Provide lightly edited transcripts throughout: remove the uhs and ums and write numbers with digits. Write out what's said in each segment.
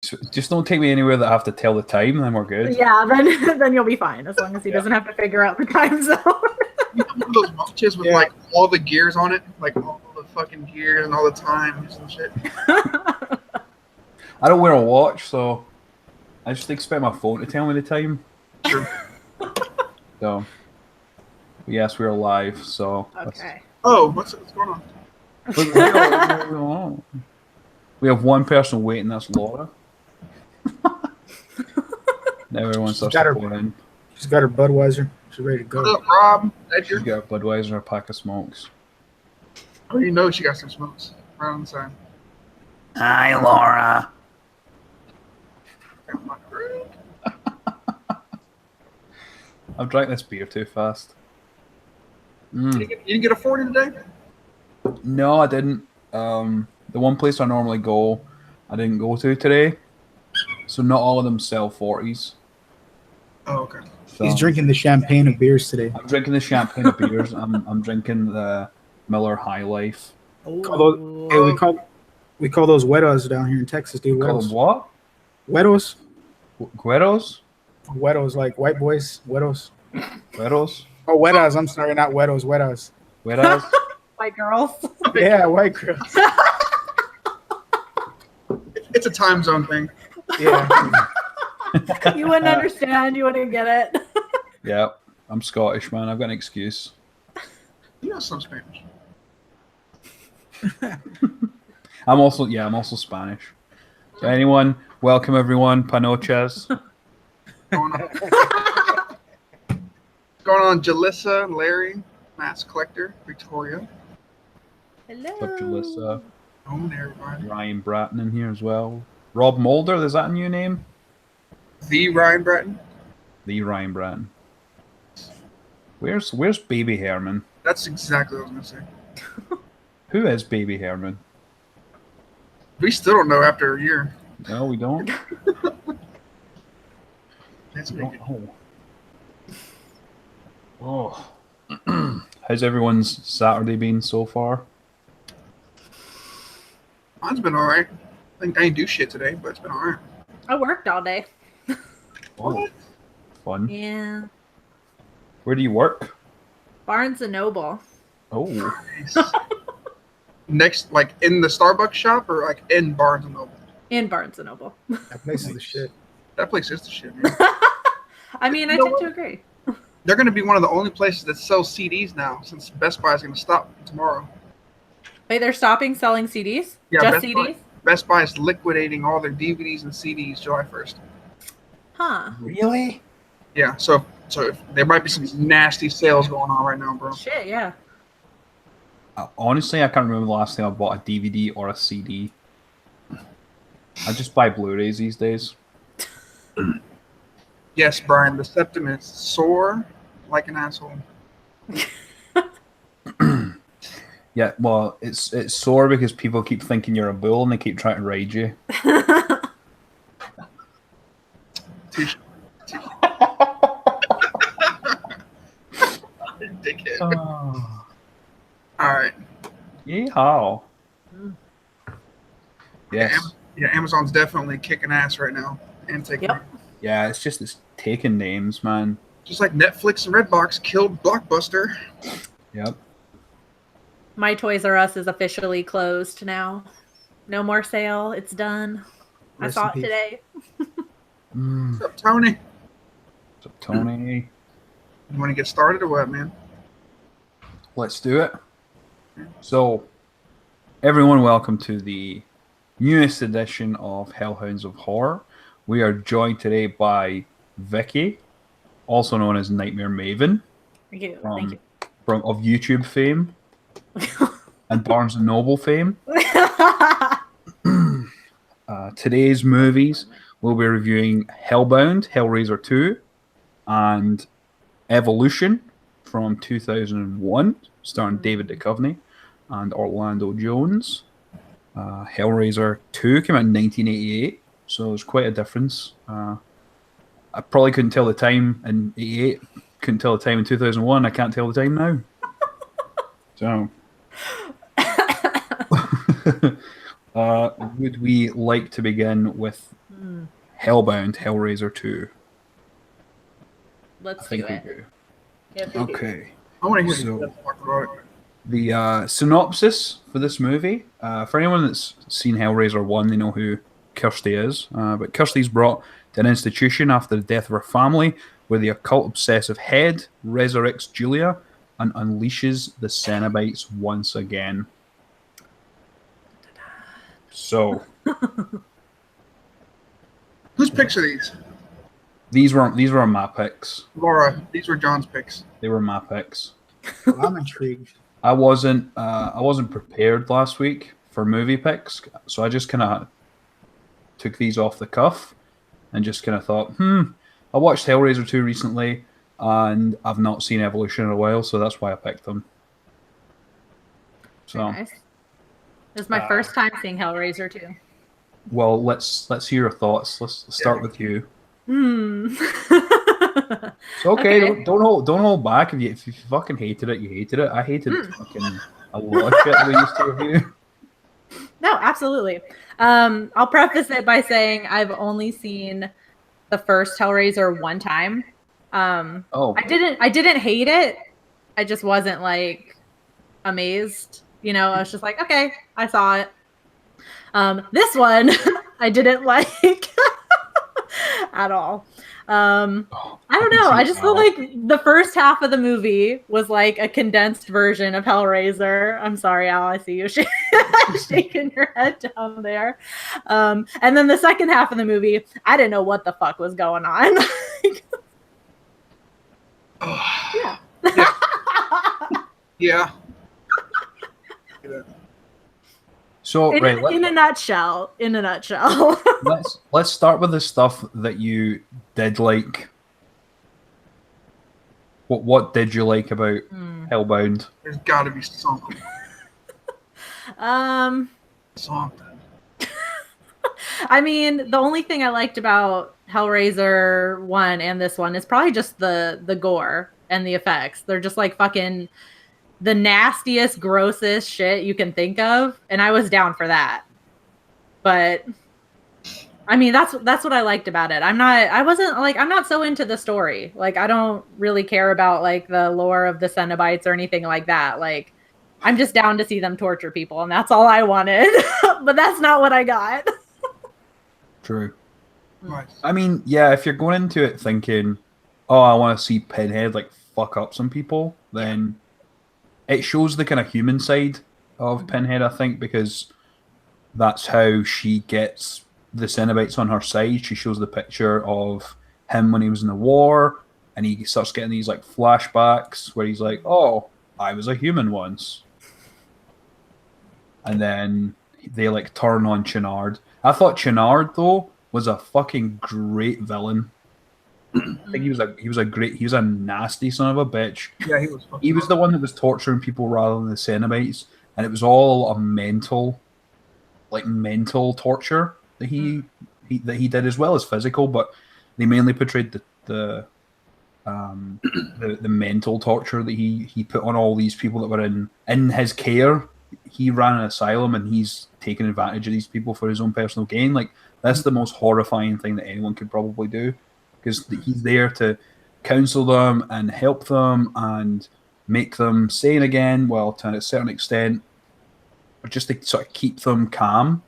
So just don't take me anywhere that I have to tell the time, then we're good. Yeah, then you'll be fine as long as he doesn't have to figure out the time zone. You have one of those watches with like all the gears on it, like all the fucking gears and all the times and shit. I don't wear a watch, so I just expect my phone to tell me the time. Sure. So, yes, we're live. So. Okay. Oh, what's going on? We have one person waiting. That's Laura. Now everyone starts to pour in. She's got her Budweiser. She's ready to go. What up, Rob? She's got a Budweiser and a pack of smokes. Oh, you know she got some smokes right on the side. Hi, Laura. Got my drink. I've drank this beer too fast. You didn't get a 40 today? No, I didn't. The one place I normally go, I didn't go to today. So not all of them sell 40s. Oh, okay. So He's drinking the champagne of beers today. I'm drinking the champagne of beers. I'm drinking the Miller High Life. We call those Wetos down here in Texas, dude. Call them Wetos. what? Wetos? Gueros? Wetos, like white boys. Wetos. Gueros? Oh, Wetas. I'm sorry, not Wetos. Wetas. Gueros? White girls. Yeah, white girls. It's a time zone thing. Yeah. You wouldn't understand. You wouldn't get it. Yeah, I'm Scottish, man. I've got an excuse. You know some Spanish. I'm also Spanish. So anyone, welcome everyone. Panoches. Going on, Jalissa, Larry, Mass Collector, Victoria. Hello. What's up, Jalissa? Oh, everybody. Ryan Bratton in here as well. Rob Mulder, is that a new name? The Ryan Bratton. The Ryan Bratton. Where's Baby Herman? That's exactly what I was going to say. Who is Baby Herman? We still don't know after a year. No, we don't. That's We make don't it. know. Oh. How's everyone's Saturday been so far? Mine's been all right. I think I didn't do shit today, but it's been all right. I worked all day. Oh, fun. Yeah. Where do you work? Barnes and Noble. Oh, Nice. Next, like in the Starbucks shop or like in Barnes and Noble? In Barnes and Noble. That place is the shit. That place is the shit, man. I mean, I You know tend to what? agree. They're going to be one of the only places that sells CDs now since Best Buy is going to stop tomorrow. Wait, they're stopping selling CDs? Yeah, Just Best CDs? Buy. Best Buy is liquidating all their DVDs and CDs July 1st. Huh. really? Yeah, so if, there might be some nasty sales going on right now, bro. Shit, yeah. Honestly, I can't remember the last time I bought a DVD or a CD. I just buy Blu-rays these days. Yes, Brian, the septum is sore like an asshole. Yeah, well, it's sore because people keep thinking you're a bull and they keep trying to ride you. Touche. Dickhead. Oh. All right. Yeehaw. Yes. Yeah, Amazon's definitely kicking ass right now and taking. Yep. Yeah, it's taking names, man. Just like Netflix and Redbox killed Blockbuster. Yep. My Toys R Us is officially closed now. No more sale. It's done. Rest I saw in it peace. today. Mm. What's up, Tony? So, Tony, You want to get started or what, man? let's do it. So, everyone, welcome to the newest edition of Hellhounds of Horror. We are joined today by Vicky, also known as Nightmare Maven, Thank you. Thank you. of YouTube fame and Barnes and Noble fame. Today's movies, we'll be reviewing Hellbound, Hellraiser II, and Evolution from 2001, starring David Duchovny and Orlando Jones. Hellraiser 2 came out in 1988, so there's quite a difference. I probably couldn't tell the time in 88, couldn't tell the time in 2001, I can't tell the time now. So, would we like to begin with Hellbound, Hellraiser 2. Let's I think do we it. do. If we do. Okay. I want to hear So- the talk about it. The synopsis for this movie, for anyone that's seen Hellraiser 1, they know who Kirsty is. But Kirsty's brought to an institution after the death of her family, where the occult-obsessive head resurrects Julia and unleashes the Cenobites once again. So, Whose picks are these? these were my picks. Laura, these were John's picks. They were my picks. Well, I'm intrigued. I wasn't prepared last week for movie picks, so I just kind of took these off the cuff and just kind of thought, I watched Hellraiser 2 recently, and I've not seen Evolution in a while, so that's why I picked them. So, Very nice. This is my first time seeing Hellraiser 2. well, let's hear your thoughts. Let's start with you. It's okay. Okay. Don't hold back. If you fucking hated it, you hated it. I hated fucking a lot of shit we used to review. No, absolutely. I'll preface it by saying I've only seen the first Hellraiser one time. Oh, I didn't hate it. I just wasn't like amazed. You know, I was just like, okay, I saw it. This one I didn't like at all. I don't know. I just feel like the first half of the movie was like a condensed version of Hellraiser. I'm sorry, Al. I see you shaking your head down there. And then the second half of the movie, I didn't know what the fuck was going on. Yeah. Yeah. so right. In a nutshell. In a nutshell. Let's start with the stuff that you did like. What did you like about Hellbound? There's got to be something. Something. I mean, the only thing I liked about Hellraiser 1 and this one is probably just the gore and the effects. They're just like fucking the nastiest, grossest shit you can think of, and I was down for that. But I mean, that's what I liked about it. I'm not so into the story. Like, I don't really care about like the lore of the Cenobites or anything like that. Like, I'm just down to see them torture people, and that's all I wanted. But that's not what I got. True. Nice. I mean, yeah, if you're going into it thinking, oh, I want to see Pinhead like fuck up some people, then it shows the kind of human side of Pinhead, I think, because that's how she gets the Cenobites on her side. She shows the picture of him when he was in the war, and he starts getting these like flashbacks where he's like, oh, I was a human once. And then they like turn on Chenard. I thought Chenard though was a fucking great villain. I think he was a nasty son of a bitch. Yeah, he was. He was the one that was torturing people rather than the Cenobites, and it was all a mental torture that he did, as well as physical, but they mainly portrayed the mental torture that he put on all these people that were in his care. He ran an asylum, and he's taken advantage of these people for his own personal gain. Like, that's the most horrifying thing that anyone could probably do, because he's there to counsel them and help them and make them sane again, well, to a certain extent, or just to sort of keep them calm,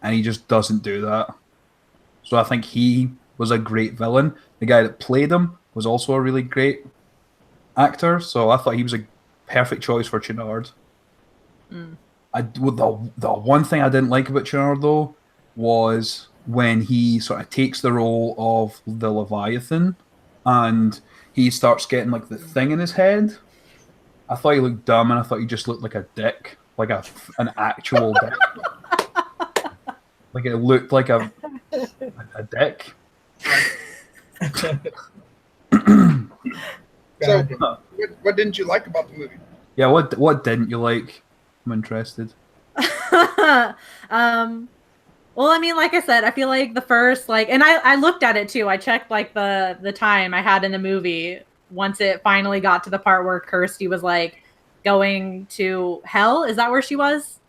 and he just doesn't do that. So I think he was a great villain. The guy that played him was also a really great actor, so I thought he was a perfect choice for Chenard. The one thing I didn't like about Chenard, though, was when he sort of takes the role of the Leviathan and he starts getting like the thing in his head. I thought he looked dumb, and I thought he just looked like a dick, like an actual dick. Like, it looked like a dick. So, what didn't you like about the movie? Yeah, what didn't you like? I'm interested. Well, I mean, like I said, I feel like the first, like, and I looked at it too. I checked like the time I had in the movie once it finally got to the part where Kirsty was like going to hell. Is that where she was?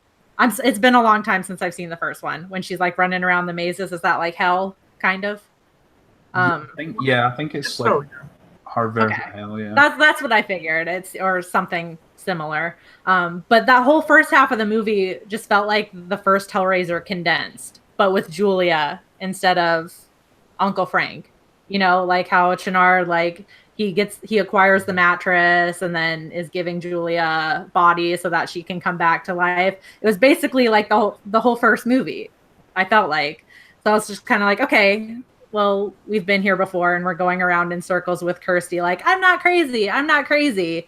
It's been a long time since I've seen the first one. When she's like running around the mazes, is that like hell? kind of. I think it's like So, yeah. her version Okay. of hell. Yeah. That's what I figured. It's or something similar. But that whole first half of the movie just felt like the first Hellraiser condensed, but with Julia instead of Uncle Frank. You know, like how Chenard, like he acquires the mattress and then is giving Julia body so that she can come back to life. It was basically like the whole first movie. I felt like. So I was just kind of like, okay, well, we've been here before and we're going around in circles with Kirsty, like, I'm not crazy. I'm not crazy.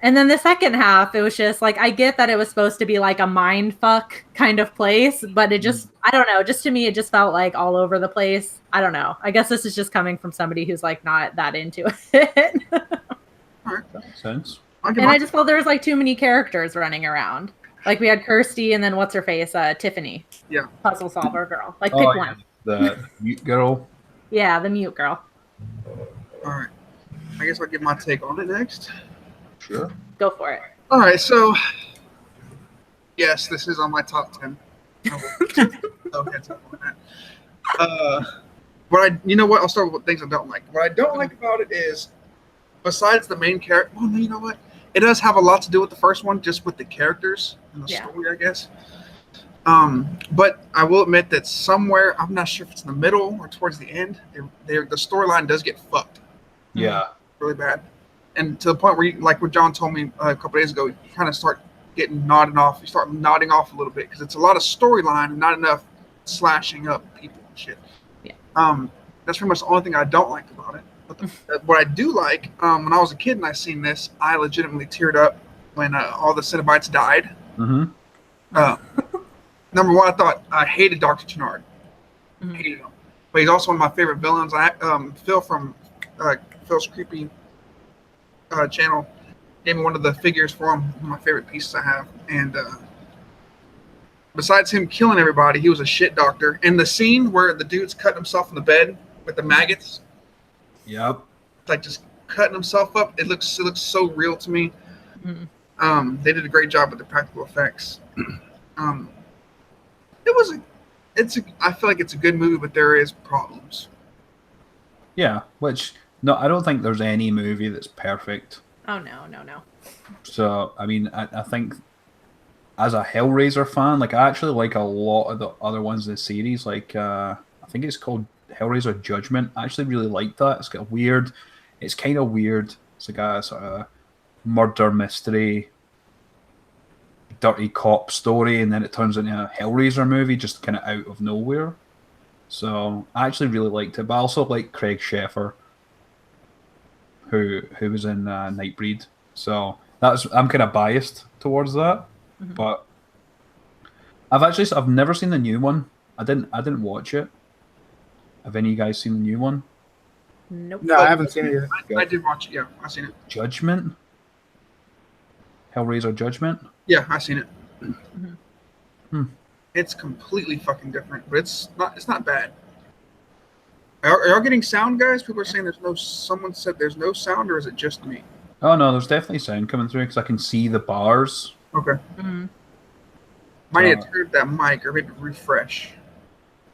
And then the second half, it was just like, I get that it was supposed to be like a mind fuck kind of place, but it just, I don't know, just to me, it just felt like all over the place. I don't know. I guess this is just coming from somebody who's like not that into it. Alright. That makes sense. I'll give And my- I just felt there was like too many characters running around. Like we had Kirsty and then what's her face? Tiffany. Yeah. Puzzle solver girl. Like pick Oh, one. yeah. The mute girl. Yeah, the mute girl. Alright. I guess I'll give my take on it next. Sure. Go for it. Alright, so yes, this is on my top 10. Okay, you know what? I'll start with things I don't like. What I don't like about it is, besides the main character, well, no, you know what? It does have a lot to do with the first one, just with the characters and the story, I guess. But I will admit that somewhere, I'm not sure if it's in the middle or towards the end, the storyline does get fucked Yeah. really bad. And to the point where, like what John told me a couple days ago, you kind of start getting nodding off. You start nodding off a little bit because it's a lot of storyline and not enough slashing up people and shit. Yeah. That's pretty much the only thing I don't like about it. But what I do like, when I was a kid and I seen this, I legitimately teared up when all the Cenobites died. Mm-hmm. Number one, I hated Dr. Chenard. Mhm. Hated him. But he's also one of my favorite villains. Phil from Phil's Creepy channel gave me one of the figures for him, one of my favorite pieces I have. And besides him killing everybody, he was a shit doctor. And the scene where the dude's cutting himself in the bed with the maggots, Yep. like just cutting himself up, it looks so real to me. Mhm. They did a great job with the practical effects. I feel like it's a good movie, but there is problems. Yeah. Which no, I don't think there's any movie that's perfect. Oh no. So I mean, I think as a Hellraiser fan, like I actually like a lot of the other ones in the series. Like I think it's called Hellraiser Judgment. I actually really like that. It's got weird. It's kind of weird. It's like a sort of murder mystery, dirty cop story, and then it turns into a Hellraiser movie just kind of out of nowhere. So I actually really liked it, but I also like Craig Sheffer, who was in Nightbreed. So I'm kind of biased towards that, Mhm. but I've never seen the new one. I didn't watch it. Have any of you guys seen the new one? Nope. No, I haven't seen it yet. I did watch it. Yeah, I seen it. Judgment? Hellraiser Judgment? Yeah, I seen it. Hmm. It's completely fucking different, but it's not bad. Are y'all getting sound, guys? People are saying there's no. Someone said there's no sound, or is it just me? Oh no, there's definitely sound coming through because I can see the bars. Okay. Mhm. Might need to turn up that mic or maybe refresh.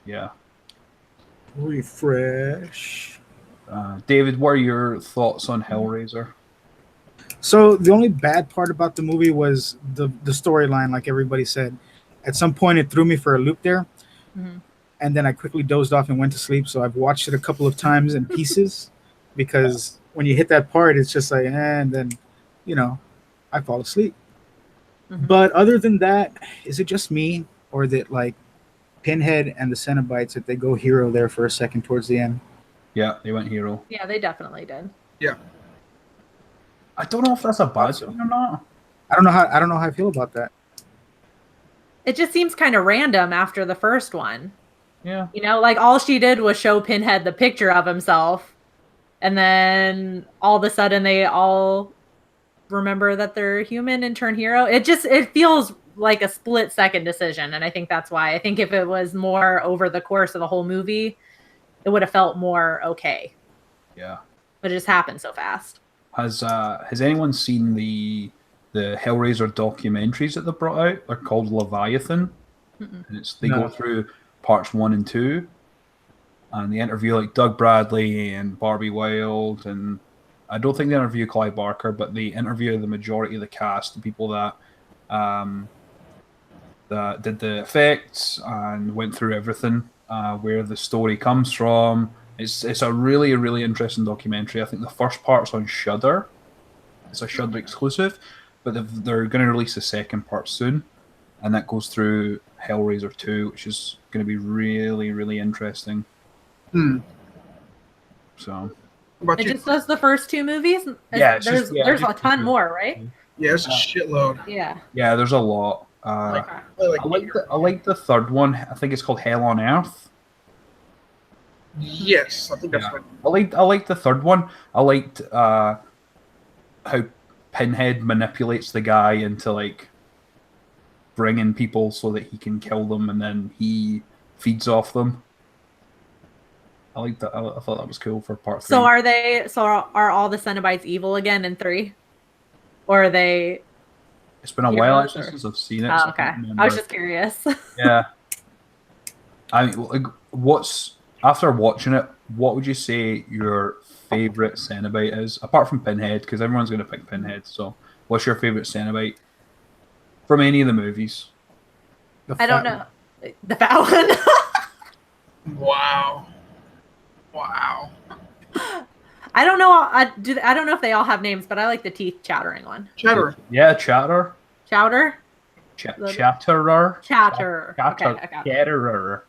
Yeah. Refresh. David, what are your thoughts on Hellraiser? So the only bad part about the movie was the storyline, like everybody said. At some point, it threw me for a loop there, Mhm. and then I quickly dozed off and went to sleep. So I've watched it a couple of times in pieces because when you hit that part, it's just like, and then, I fall asleep. Mhm. But other than that, is it just me, or that like Pinhead and the Cenobites that they go hero there for a second towards the end? Yeah, they went hero. Yeah, they definitely did. I don't know if that's a bad So. thing or not. I don't know how I feel about that. It just seems kind of random after the first one. Yeah. You know, like all she did was show Pinhead the picture of himself, and then all of a sudden they all remember that they're human and turn hero. It feels like a split second decision, and I think that's why. I think if it was more over the course of the whole movie, it would have felt more okay. Yeah. But it just happened so fast. Has anyone seen the Hellraiser documentaries that they brought out? They're called Leviathan. Mm-mm. And they go No. through parts 1 and 2, and they interview like Doug Bradley and Barbie Wilde, and I don't think they interview Clive Barker, but they interview the majority of the cast, the people that that did the effects and went through everything, where the story comes from. It's a really, really interesting documentary. I think the first part's on Shudder. It's a Shudder exclusive, but they're going to release the second part soon, and that goes through Hellraiser 2, which is going to be really, really interesting. So, it just does the first 2 movies. Yeah, there's a ton more, right? Yeah, it's a shitload. Yeah, there's a lot. I like the third one. I think it's called Hell on Earth. Yes, I think that's what. I liked the third one. I liked how Pinhead manipulates the guy into like bringing people so that he can kill them, and then he feeds off them. I liked that. I thought that was cool for part 3. So are all the Cenobites evil again in 3, or are they? It's been a while actually since I've seen it. Oh, okay. I was just curious. Yeah. I mean, like, after watching it, what would you say your favorite Cenobite is, apart from Pinhead? Because everyone's going to pick Pinhead. So, what's your favorite Cenobite from any of the movies? I don't know. The fat one. Wow. I don't know. I don't know if they all have names, but I like the teeth chattering one. Chatter. Yeah, Chatter. Chowder. Chatterer. Chatter. Chatterer.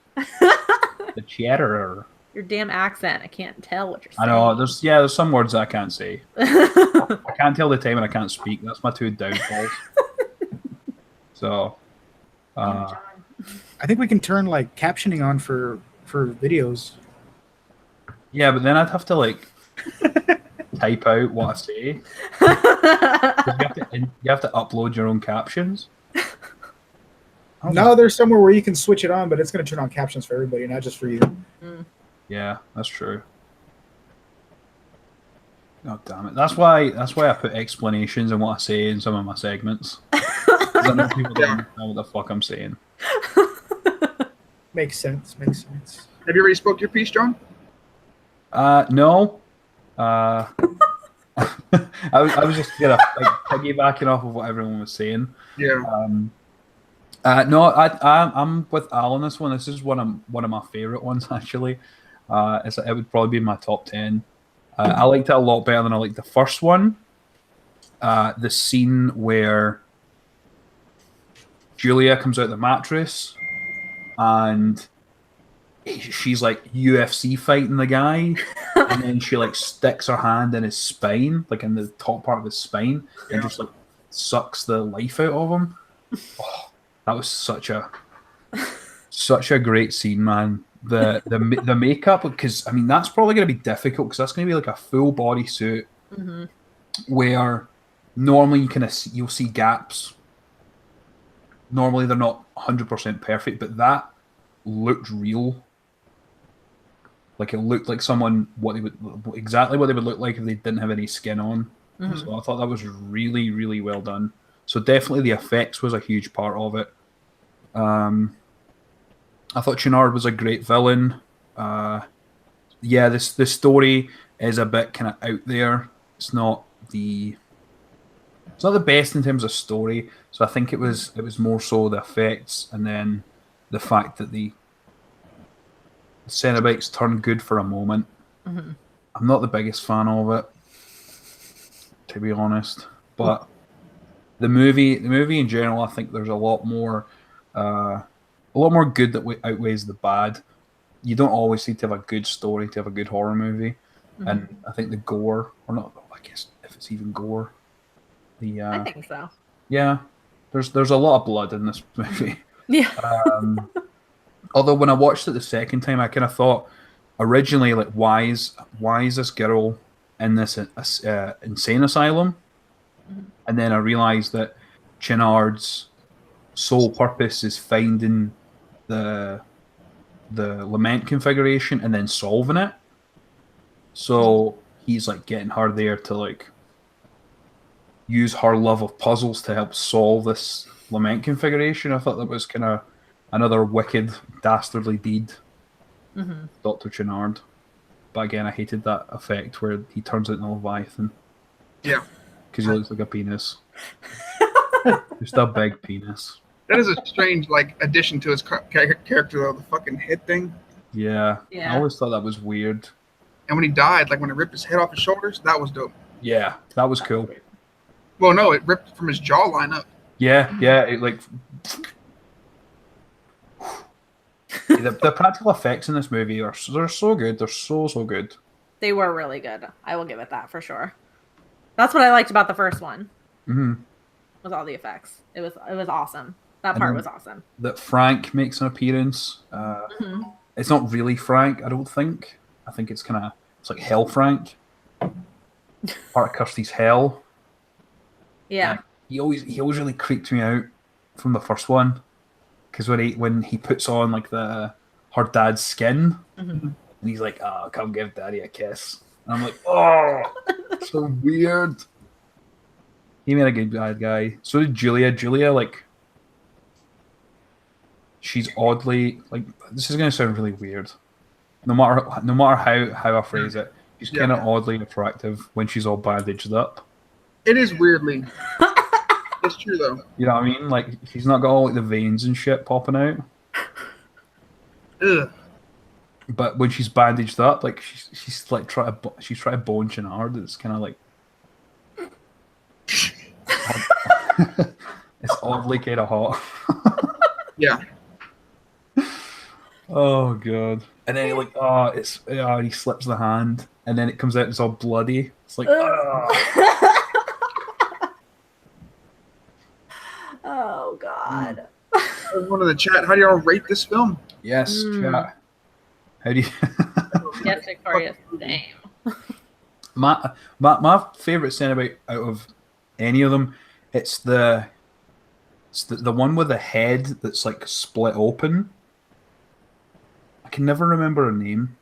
The Chatterer. Your damn accent. I can't tell what you're saying. I know. There's some words I can't say. I can't tell the time and I can't speak. That's my 2 downfalls. So, I think we can turn like captioning on for videos. Yeah, but then I'd have to like type out what I say. You have to upload your own captions. No, there's somewhere where you can switch it on, but it's going to turn on captions for everybody, not just for you. Yeah, that's true. God damn it! That's why I put explanations on what I say in some of my segments. 'Cause I know people don't know what the fuck I'm saying. Makes sense. Have you already spoke your piece, John? No. I was just piggybacking off of what everyone was saying. Yeah. No, I'm with Al on this one. This is one of my favorite ones actually. It would probably be in my top 10. I liked it a lot better than I liked the first one. The scene where Julia comes out of the mattress and she's like UFC fighting the guy, and then she like sticks her hand in his spine, like in the top part of his spine, and just like sucks the life out of him. Oh, that was such a great scene, man. The makeup, because I mean that's probably going to be difficult because that's going to be like a full body suit, where normally you'll see gaps. Normally they're not 100% perfect, but that looked real. Like it looked like exactly what they would look like if they didn't have any skin on. So I thought that was really, really well done. So definitely the effects was a huge part of it. I thought Chenard was a great villain. The story is a bit kind of out there. It's not the best in terms of story. So I think it was more so the effects, and then the fact that the Cenobites turn good for a moment. I'm not the biggest fan of it, to be honest. But the movie in general, I think there's a lot more good that outweighs the bad. You don't always need to have a good story to have a good horror movie, and I think the gore, or not, I guess if it's even gore, I think so. Yeah, there's a lot of blood in this movie. Yeah. Although when I watched it the second time, I kind of thought originally, like, why is this girl in this insane asylum? And then I realized that Chenard's sole purpose is finding the lament configuration and then solving it. So he's like getting her there to like use her love of puzzles to help solve this lament configuration. I thought that was kind of Another wicked, dastardly deed, Hmm. Dr. Chenard. But again, I hated that effect where he turns into a Leviathan. Yeah. Because he looks like a penis. Just a big penis. That is a strange addition to his character though, the fucking head thing. Yeah. Yeah. I always thought that was weird. And when he died, when it ripped his head off his shoulders, that was dope. Yeah, that was cool. Well, no, it ripped from his jawline up. Yeah, it the practical effects in this movie they're so good. They're so good. They were really good. I will give it that for sure. That's what I liked about the first one. Mm-hmm. Was all the effects. It was awesome. That part was awesome. That Frank makes an appearance. It's not really Frank, I don't think. I think it's like Hell Frank. Part of Kirsty's Hell. Yeah. He always really creeped me out from the first one. Because when he puts on her dad's skin, and he's like, "Oh, come give Daddy a kiss," and I'm like, "Oh, so weird." He made a good bad guy. So did Julia. Julia, she's oddly this is gonna sound really weird. No matter how I phrase it, she's kind of oddly attractive when she's all bandaged up. It is weirdly. It's true though. You know what I mean? She's not got all the veins and shit popping out. Ugh. But when she's bandaged up, she's trying to bone Chenard. It's kind of it's oddly kind of hot. Yeah. Oh god! And then he slips the hand, and then it comes out. It's all bloody. It's like. Oh god. Everyone in the chat, how do y'all rate this film? Yes, chat. How do you? Yes, Victoria. Same. My favorite Cenobite out of any of them, it's the one with the head that's split open. I can never remember her name.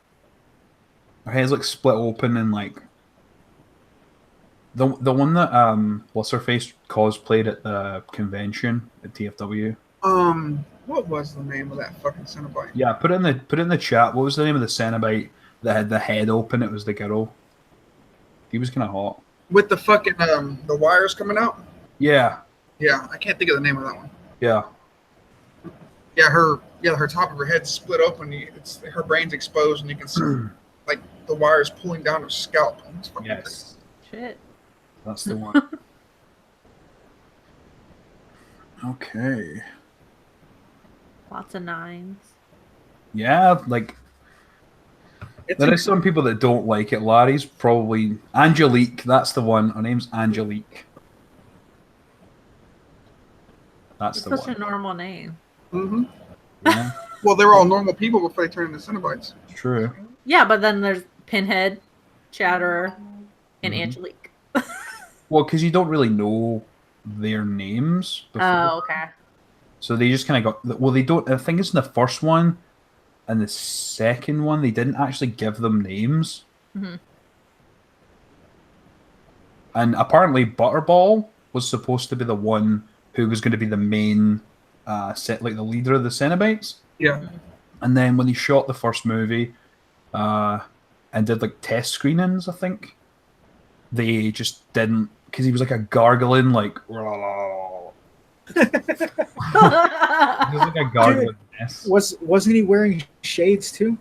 Her head's split open and the one that what's her face cosplayed at the convention at TFW. What was the name of that fucking Cenobite? Yeah, put it in the chat. What was the name of the Cenobite that had the head open? It was the girl. He was kind of hot. With the fucking the wires coming out. Yeah. Yeah, I can't think of the name of that one. Yeah. Yeah, her top of her head's split open. Her brain's exposed, and you can see the wires pulling down her scalp. Yes. Shit. That's the one. Okay. Lots of nines. Yeah, there is some people that don't like it. Larry's probably Angelique. That's the one. Her name's Angelique. That's the Such one. a normal name. Mm-hmm. Yeah, Well, they were all normal people before they turned into Cenobites. true. Yeah, but then there's Pinhead, Chatterer, and Angelique. Well, because you don't really know their names before. Oh, okay. So they just kind of got. Well, they don't. I think it's in the first one and the second one. They didn't actually give them names. Mm-hmm. And apparently, Butterball was supposed to be the one who was going to be the main, the leader of the Cenobites. Yeah. And then when they shot the first movie, and did test screenings, I think they just didn't, because he was a gargling He was a gargling mess. Wasn't he wearing shades too?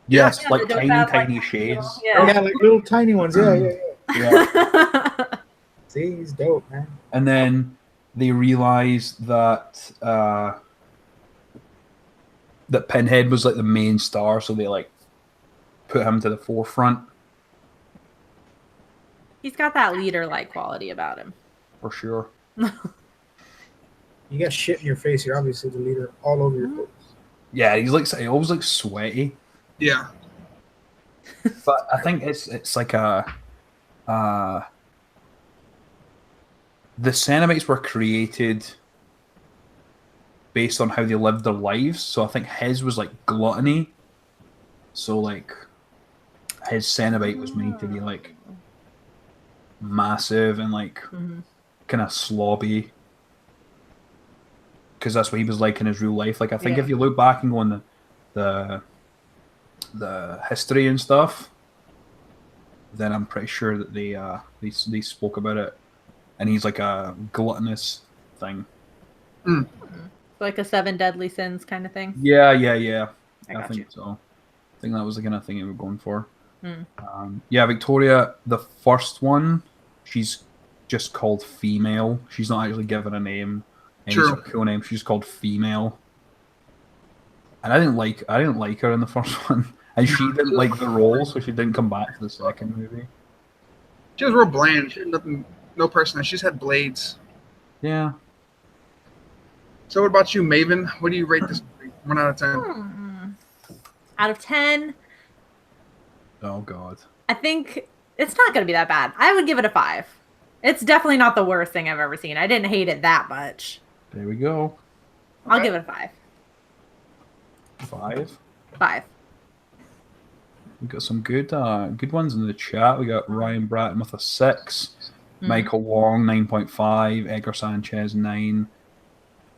Yes, Yeah, they don't tiny have, shades. Yeah. Little tiny ones. Yeah. Yeah. See, he's dope, man. And then they realized that that Pinhead was the main star, so they put him to the forefront He's got that leader-like quality about him. for sure. You got shit in your face. You're obviously the leader all over your face. Yeah, he's he always sweaty. Yeah. But I think it's the Cenobites were created based on how they lived their lives. So I think his was gluttony. So his Cenobite was made to be massive and kind of slobby. because that's what he was like in his real life. Like I think Yeah. if you look back and go on the history and stuff, then I'm pretty sure that they spoke about it, and he's like a gluttonous thing. Like a 7 deadly sins kind of thing. Yeah. I I got think you. so. I think that was the kind of thing they were going for. Mm. Yeah, Victoria, the first one, she's just called female. She's not actually given a name, any True. sort of cool name. She's called female. And I didn't like her in the first one, and she didn't like the role, so she didn't come back for the second movie. She was real bland. She had nothing, no personality. She just had blades. Yeah, So what about you, Maven? What do you rate this movie? 1 out of 10. Out of 10, oh god, I think it's not going to be that bad. I would give it a 5. It's definitely not the worst thing I've ever seen. I didn't hate it that much. there we go. I'll give it a 5. 5. 5. We got some good ones in the chat. We got Ryan Bratton with a 6, Michael Wong 9.5, Edgar Sanchez 9.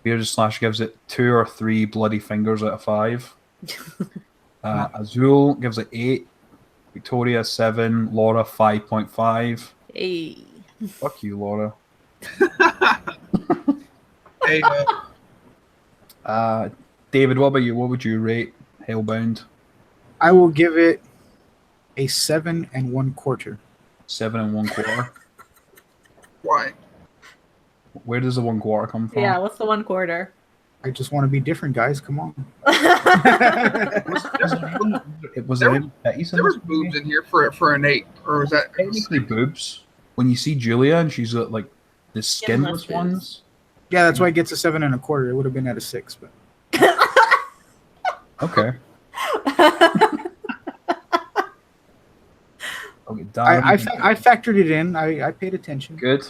Bearded Slash gives it 2 or 3 bloody fingers out of 5. Azul gives it 8. Victoria 7. Laura 5.5. Hey. Fuck you, Laura. Hey, David, what about you? What would you rate Hellbound? I will give it a 7 1/4. 7 1/4. why? Where does the 1/4 come from? Yeah, what's the 1/4? I just want to be different, guys. Come on. Was there any titties in There was this movie? boobs in here for an 8, or was that? Technically boobs. When you see Julia and she's got like the skinless boobs. ones. Yeah, that's why it gets a 7 1/4. It would have been at a 6, but Okay. Okay, I factored it in. I paid attention. Good.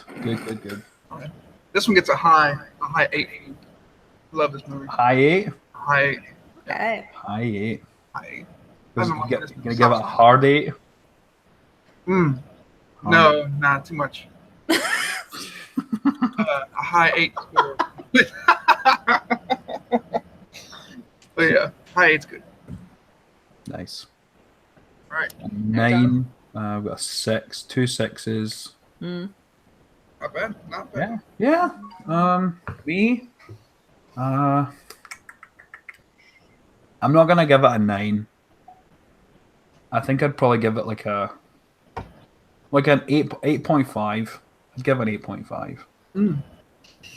This one gets a high 8. Love this movie. High 8. High 8. Okay. High 8. High 8. Was I you don't gonna like this. give it a hard 8? No, not too much. A high 8. But yeah, high 8's good. Nice. All right, 9. We've got a 6. 2 6s. Mm. not bad. Not bad. Yeah. Me. I'm not gonna give it a 9. I think I'd probably give it like an 8.5. I'd give it an 8.5.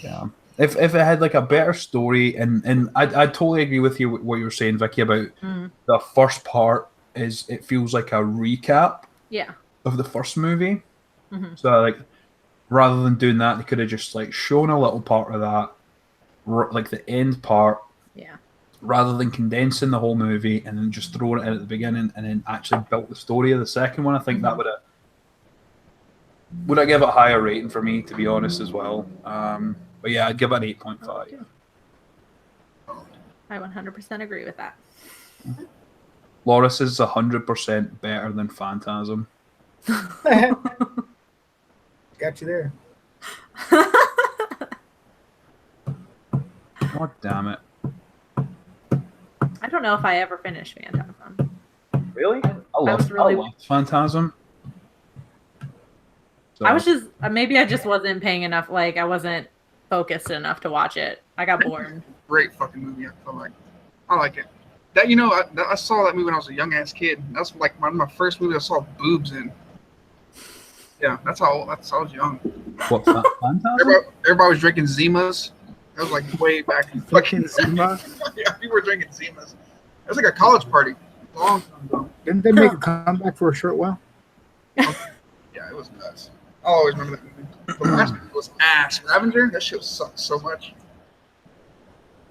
Yeah. If it had like a better story, and I totally agree with you what you were saying, Vicky, about the first part it feels like a recap Yeah. of the first movie. Mhm. So like rather than doing that, they could have just like shown a little part of that, like the end part, Yeah. rather than condensing the whole movie and then just throwing it in at the beginning and then actually built the story of the second one. I think that would have give it a higher rating for me, to be honest, as well. But yeah, I'd give it an 8.5. I 100% agree with that. Loris is 100% better than Phantasm. Got you there. God damn it. I don't know if I ever finished Phantasm. Really? I was really- loved Phantasm. So, I was just, maybe I just wasn't paying enough, like, I wasn't focused enough to watch it. I got bored. Great fucking movie. I feel like I like it. That I saw that movie when I was a young ass kid. That's like one of my first movies I saw boobs in. Yeah, that's how I was young. what, Phantasm? Everybody was drinking Zimas. That was like way back in Fucking Zima. Yeah, people were drinking Zimas. It was like a college party. Long time ago. Didn't they make a comeback for a short while? Yeah, it was nuts. I always remember that movie. The last movie was ass. Ravager, that shit sucked so much.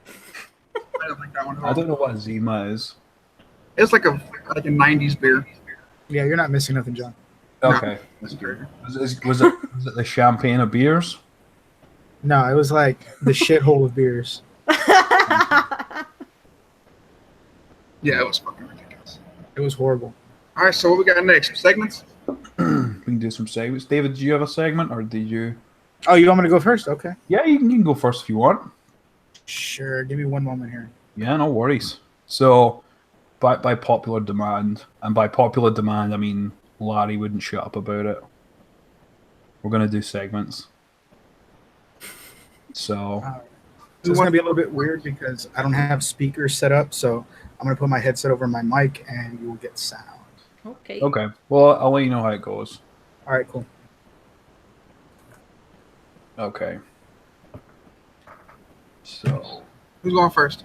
I don't like that one at all. I don't know what Zima is. It's like a 90s beer. Yeah, you're not missing nothing, John. Okay. It's beer. Was it the champagne of beers? No, it was like the shithole of beers. Yeah, it was fucking ridiculous. It was horrible. All right, so what we got next? Segments? We can do some segments. David, do you have a segment or did you? Oh, you want me to go first? Okay. Yeah, you can go first if you want. Sure. Give me one moment here. Yeah, no worries. So, by popular demand, and by popular demand, I mean Larry wouldn't shut up about it. We're gonna do segments. So, So it's going to be a little bit weird because I don't have speakers set up. So I'm going to put my headset over my mic and you will get sound. Okay. okay. Well, I'll let you know how it goes. All right, cool. Okay. So, Who's going first?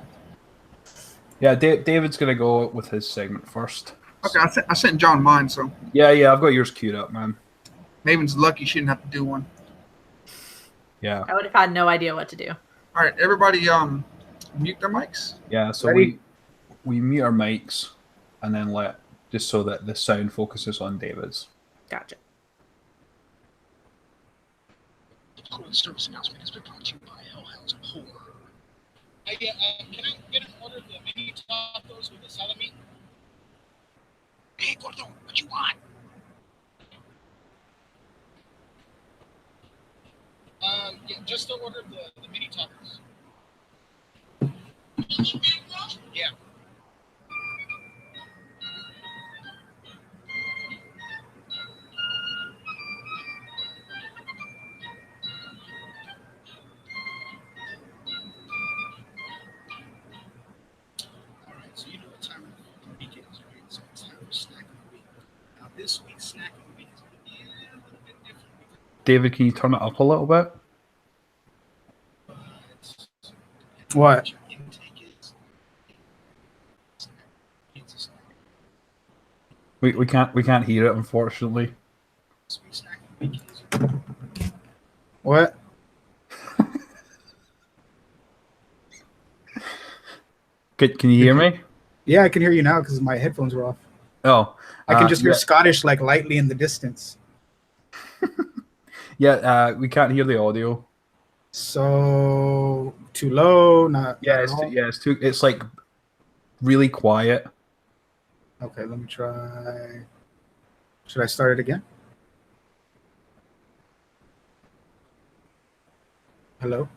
yeah, David's gonna go with his segment first. Okay, I sent John mine, so Yeah, I've got yours queued up, man. Maven's lucky she didn't have to do one. Yeah, I would have had no idea what to do. All right, everybody, mute their mics. yeah. So Ready? we mute our mics, and then just so that the sound focuses on David's. Gotcha. The following service announcement has been brought to you by Hellhounds of Horror. Can I get an order of the mini tacos with the salami? Hey, Gordo, what you want? Yeah, just the order of the mini tacos. Yeah. Alright, so you know what time of the week it is, right? So it's time for snack of the week. Now this week's snack of the week is going to be a little bit different David, can you turn it up a little bit? because What? your intake is pizza snack. We can't hear it, unfortunately. This week's snack of the week is What? Can you hear me? Yeah, I can hear you now because my headphones were off. Oh, I can just hear yeah. Scottish like lightly in the distance. Yeah, we can't hear the audio. So too low, not Yeah, not it's at all? it's too. It's like really quiet. Okay, let me try. Should I start it again? Hello?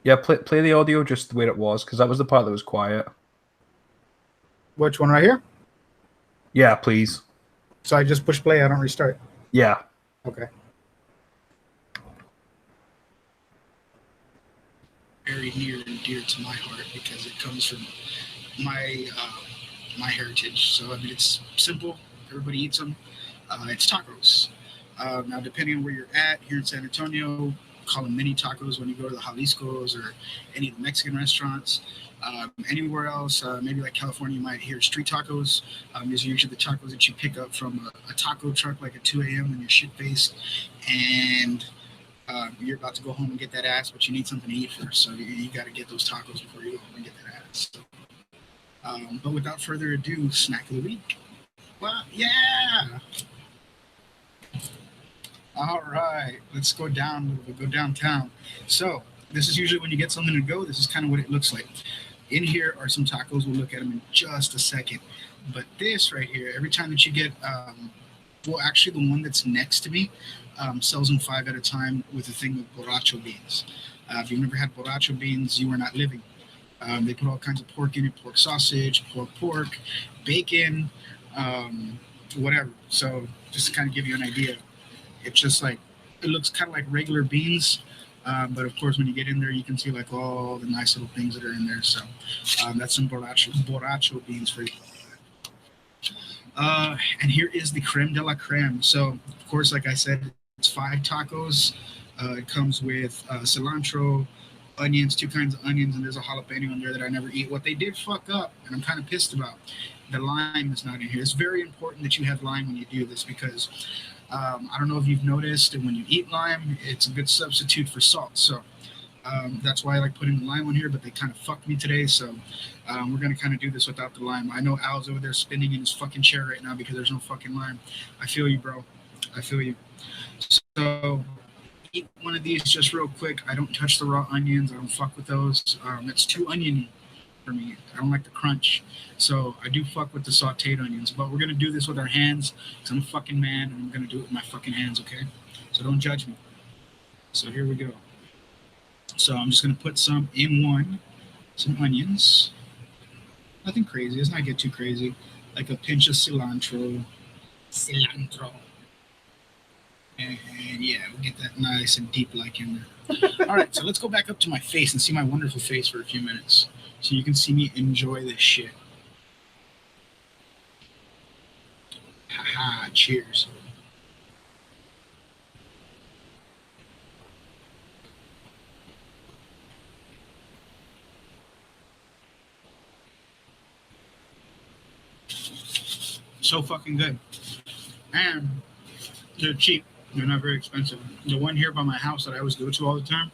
Yeah, play the audio just where it was, because that was the part that was quiet. Which one right here? Yeah, please. So I just push play, I don't restart. Yeah. Okay. very near and dear to my heart because it comes from my my heritage. So I mean, it's simple. Everybody eats them. It's tacos. Now, depending on where you're at here in San Antonio, call them mini tacos when you go to the Jalisco's or any of the Mexican restaurants. Anywhere else, maybe like California, you might hear street tacos. These are usually the tacos that you pick up from a taco truck like at 2 a.m. when you're shit faced and you're about to go home and get that ass, but you need something to eat first. So you got to get those tacos before you go home and get that ass. So, but without further ado, snack of the week. Well, yeah. All right, let's go down. We'll go downtown. So this is usually when you get something to go. This is kind of what it looks like. In here are some tacos. We'll look at them in just a second. But this right here, every time that you get, well, actually the one that's next to me sells them 5 at a time with a thing of borracho beans. If you've never had borracho beans, you are not living. They put all kinds of pork in it, pork sausage, pork, bacon, whatever. So just to kind of give you an idea, it's just like, it looks kind of like regular beans. But of course, when you get in there, you can see like all the nice little things that are in there. So that's some borracho beans for you. And here is the creme de la creme. So of course, like I said, it's 5 tacos. It comes with cilantro, onions, 2 kinds of onions, and there's a jalapeno in there that I never eat. What they did fuck up, and I'm kind of pissed about, the lime is not in here. It's very important that you have lime when you do this because I don't know if you've noticed, and when you eat lime, it's a good substitute for salt. So that's why I like putting the lime on here, but they kind of fucked me today. So we're going to kind of do this without the lime. I know Al's over there spinning in his fucking chair right now because there's no fucking lime. I feel you, bro. I feel you. So eat one of these just real quick. I don't touch the raw onions. I don't fuck with those. It's too oniony for me. I don't like the crunch. So I do fuck with the sauteed onions. But we're going to do this with our hands because I'm a fucking man and I'm going to do it with my fucking hands, okay? So don't judge me. So here we go. So I'm just gonna put some in one, some onions. Nothing crazy. Let's not get too crazy. Like a pinch of cilantro. Cilantro. And yeah, we'll get that nice and deep like in there. All right, so let's go back up to my face and see my wonderful face for a few minutes, so you can see me enjoy this shit. Haha, cheers. So fucking good. And they're cheap. They're not very expensive. The one here by my house that I always go to all the time,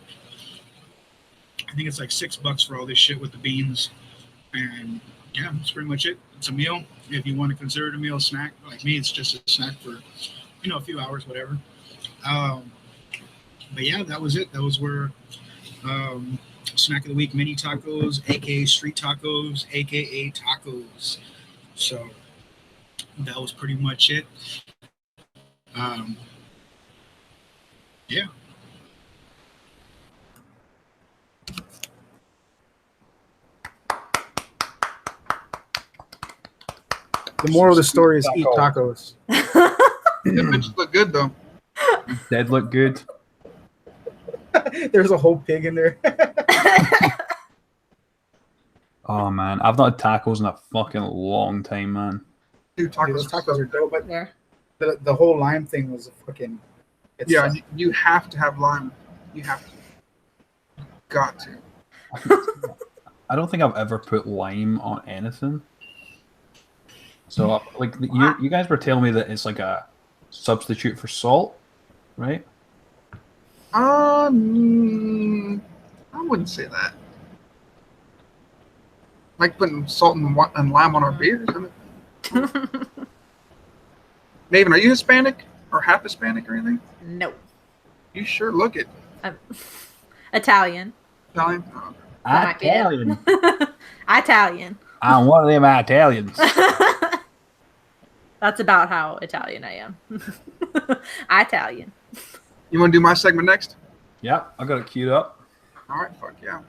I think it's like $6 for all this shit with the beans. And yeah, that's pretty much it. It's a meal. If you want to consider it a meal, snack, like me, it's just a snack for, a few hours, whatever. But yeah, that was it. That was where snack of the week mini tacos, aka street tacos, aka tacos. So that was pretty much it. Yeah. The moral of the story is eat tacos. Them bitches look good though. Did look good. There's a whole pig in there. Oh man, I've not had tacos in a fucking long time, man. Dude, Dude, those tacos are dope, but Yeah. the whole lime thing was a fucking. Yeah, you have to have lime. You have to. Got to. I don't think I've ever put lime on anything. So, like, you guys were telling me that it's like a substitute for salt, right? I wouldn't say that. Like putting salt and lime on our beers. Maven, are you Hispanic or half Hispanic or anything? No. You sure look it. Italian. Italian? Oh, That might be it. Italian. Italian. I'm one of them Italians. That's about how Italian I am. Italian. You want to do my segment next? Yep, I got it queued up. All right, fuck yeah.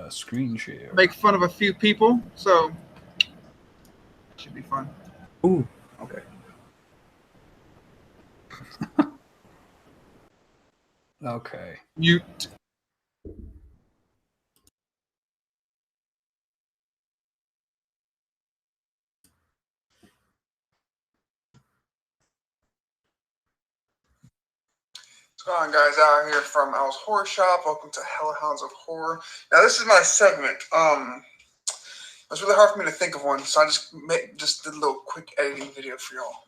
Screen share. Make fun of a few people, so should be fun. Ooh, okay. Okay. Mute. What's going on, guys? Out here from Al's Horror Shop. Welcome to Hellhounds of Horror. Now, this is my segment. It was really hard for me to think of one, so I just did a little quick editing video for y'all.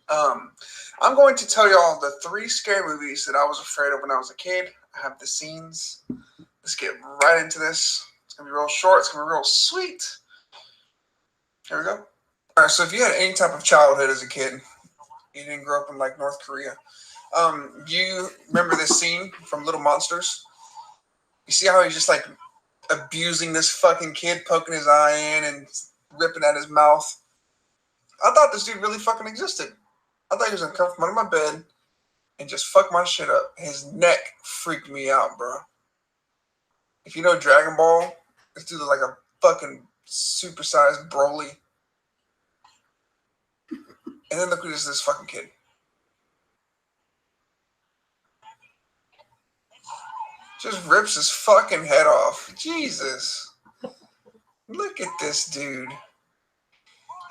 I'm going to tell y'all the 3 scary movies that I was afraid of when I was a kid. I have the scenes. Let's get right into this. It's going to be real short. It's going to be real sweet. Here we go. All right, so if you had any type of childhood as a kid, you didn't grow up in, like, North Korea, you remember this scene from Little Monsters? You see how he's just, like, abusing this fucking kid, poking his eye in and ripping at his mouth? I thought this dude really fucking existed. I thought he was gonna come from under my bed and just fuck my shit up. His neck freaked me out, bro. If you know Dragon Ball, this dude is like a fucking supersized Broly. And then look who this fucking kid. Just rips his fucking head off. Jesus. Look at this dude.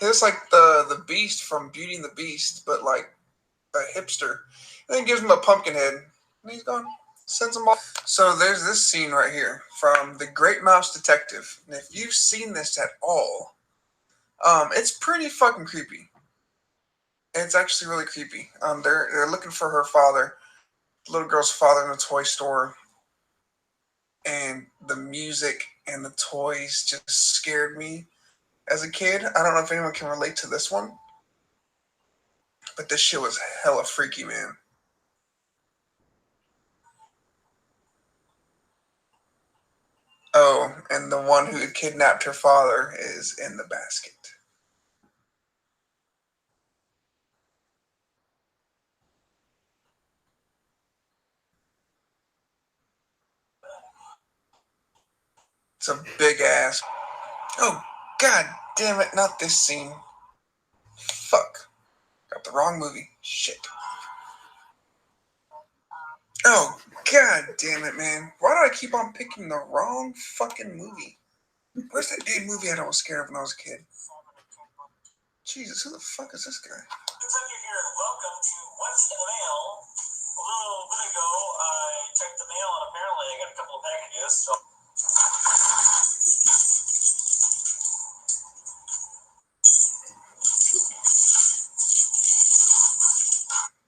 He looks like the Beast from Beauty and the Beast, but like a hipster. And then gives him a pumpkin head. And he's gone. Sends him off. So there's this scene right here from The Great Mouse Detective. And if you've seen this at all, it's pretty fucking creepy. It's actually really creepy. They're looking for her father, the little girl's father, in a toy store. And the music and the toys just scared me as a kid. I don't know if anyone can relate to this one, but this shit was hella freaky, man. Oh, and the one who had kidnapped her father is in the basket. It's a big ass. Oh, god damn it, not this scene. Fuck. Got the wrong movie. Shit. Oh, god damn it, man. Why do I keep on picking the wrong fucking movie? Where's that damn movie I was scared of when I was a kid? Jesus, who the fuck is this guy? It's Andrew here, and welcome to What's in the Mail. A little bit ago, I checked the mail, and apparently I got a couple of packages, so...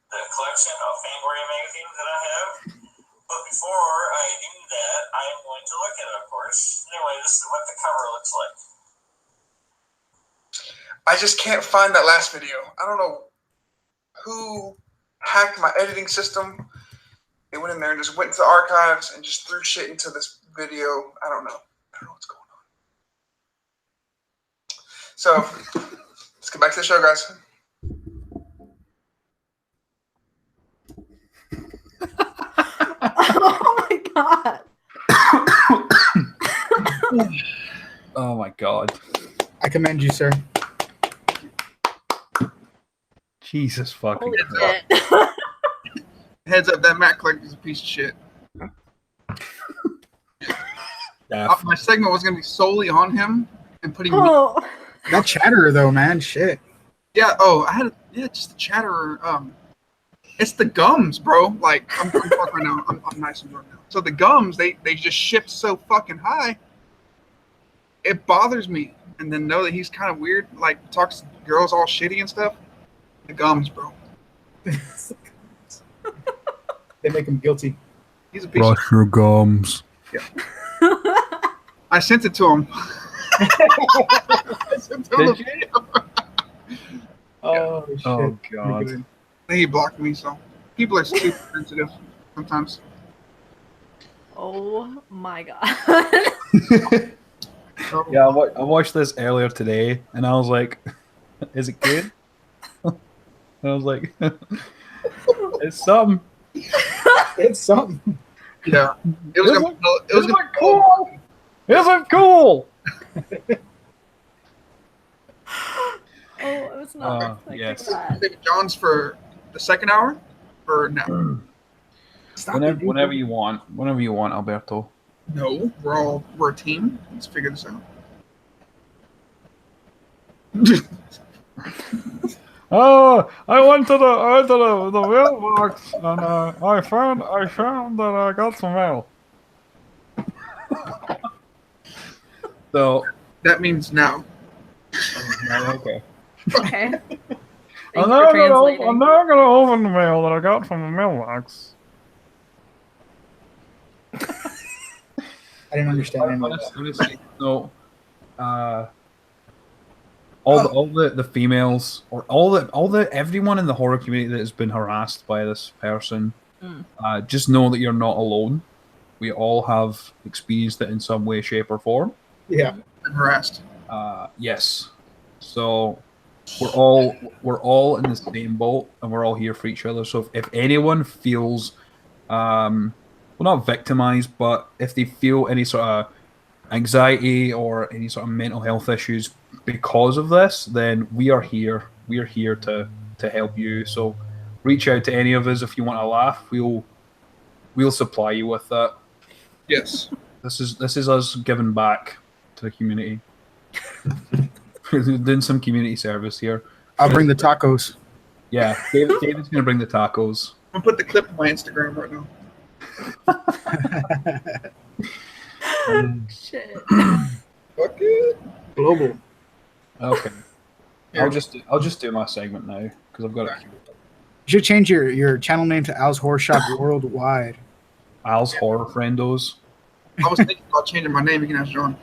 The collection of Fangoria magazines that I have. But before I do that, I am going to look at it, of course. Anyway, this is what the cover looks like. I just can't find that last video. I don't know who hacked my editing system. They went in there and just went into the archives and just threw shit into this video. I don't know. I don't know what's going on. So, let's get back to the show, guys. Oh my god. Oh my god. I commend you, sir. Jesus fucking Holy Christ. shit. Heads up, that Matt Clark is a piece of shit. Yeah, My segment was going to be solely on him and putting. Oh. That chatterer, though, man, shit. Yeah. Oh, I had just the chatterer. It's the gums, bro. Like I'm drunk right now. I'm nice and drunk now. So the gums, they just shift so fucking high. It bothers me. And then know that he's kind of weird. Like talks to girls all shitty and stuff. The gums, bro. They make him guilty. He's a piece of brush your gums. I sent it to him. I sent him Did the you? video. Oh, shit. Oh god. He blocked me, so people are super sensitive sometimes. Oh my god. So, Yeah, I watched this earlier today, and I was like, "Is it good?" And I was like, "It's something." It's something. yeah. It was gonna. It was Isn't gonna it cool? Isn't cool? Oh, I was not expecting yes. that. David Johns for the second hour, or no? Stop Whenever you want, Alberto. No, we're a team. Let's figure this out. Oh, I went to the mailbox and I found that I got some mail. So That means now. okay. Okay. I'm Thanks now for translating. gonna open the mail that I got from the mailbox. I didn't understand any of that. Honestly, no. All the females or all the everyone in the horror community that has been harassed by this person, just know that you're not alone. We all have experienced it in some way, shape, or form. Yeah. I'm harassed. Yes. So we're all in the same boat, and we're all here for each other. So if anyone feels, well, not victimized, but if they feel any sort of anxiety or any sort of mental health issues because of this, then we are here. We are here to help you. So reach out to any of us if you want to laugh. We'll supply you with that. Yes. This is us giving back to the community. We're doing some community service here. I'll bring the tacos. Yeah, David's gonna bring the tacos. I'm gonna put the clip on my Instagram right now. Shit. Fuck it. Global. Okay. I'll just do my segment now because I've got it. You should change your channel name to Al's Horror Shop Worldwide. Al's Horror Friendos. I was thinking about changing my name. You can ask John.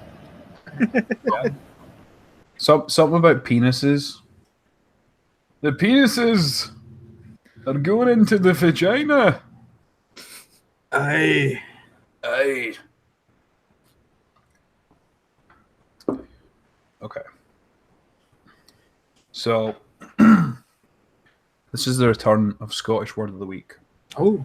Yeah. Something about penises. The penises are going into the vagina. Aye. Aye. Okay. So, this is the return of Scottish Word of the Week. Oh.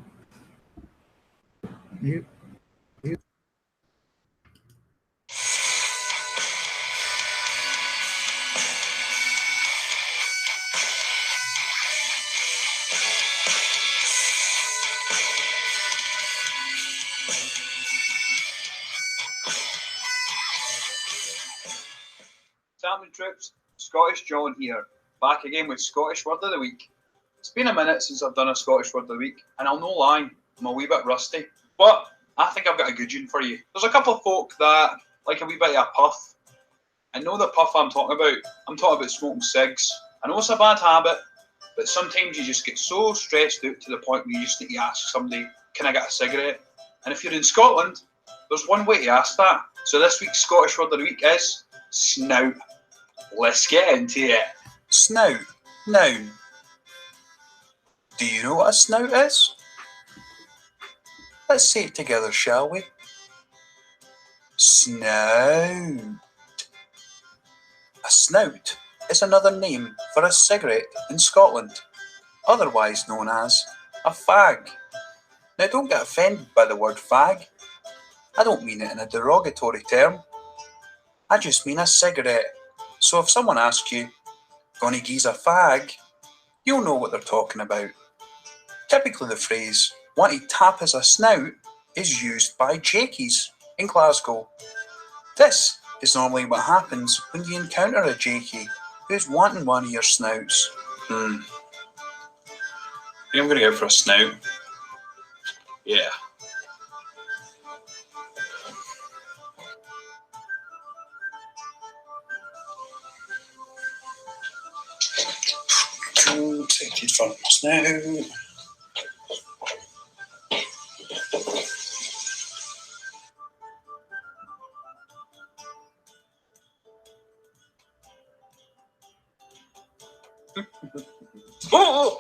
Champion Troops, Scottish John here, back again with Scottish Word of the Week. It's been a minute since I've done a Scottish Word of the Week, and I'll no lie, I'm a wee bit rusty, but I think I've got a good one for you. There's a couple of folk that like a wee bit of a puff. I know the puff I'm talking about. I'm talking about smoking cigs. I know it's a bad habit, but sometimes you just get so stressed out to the point where you just need to ask somebody, can I get a cigarette? And if you're in Scotland, there's one way to ask that. So this week's Scottish Word of the Week is snout. Let's get into it. Snout. Noun. Do you know what a snout is? Let's say it together, shall we? Snout. A snout is another name for a cigarette in Scotland, otherwise known as a fag. Now don't get offended by the word fag. I don't mean it in a derogatory term. I just mean a cigarette. So if someone asks you, gonna gee's a fag, you'll know what they're talking about. Typically the phrase, want to tap as a snout, is used by jakies in Glasgow. This is normally what happens when you encounter a jakey who's wanting one of your snouts. I think I'm gonna go for a snout. Yeah. Take it from snout. Oh!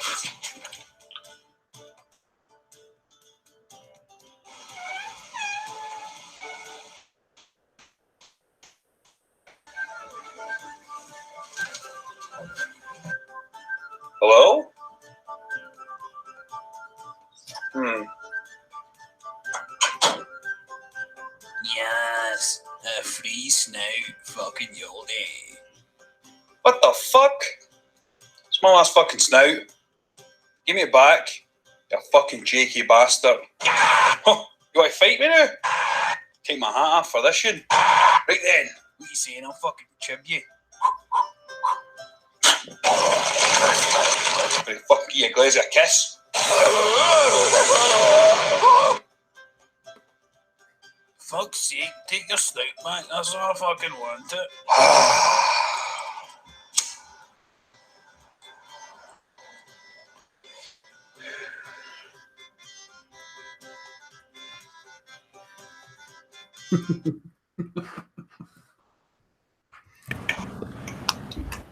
Hello? Yes, a free snout, fucking yoldy. What the fuck? It's my last fucking snout. Give me it back, you fucking jakey bastard. Oh, you want to fight me now? Take my hat off for this one. Right then, what are you saying? I'll fucking chib you. Right, fuck you, glaze a kiss. Fuck's sake, take your snout back. That's all I fucking want it.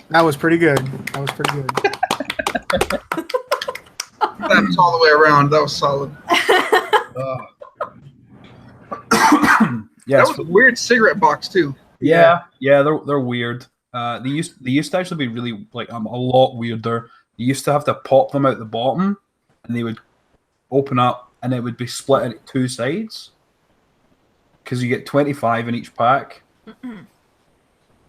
That was pretty good. That's all the way around. That was solid. Yes. That was a weird cigarette box too. Yeah, they're weird. They used to actually be really like a lot weirder. You used to have to pop them out the bottom, and they would open up, and it would be split into two sides because you get 25 in each pack.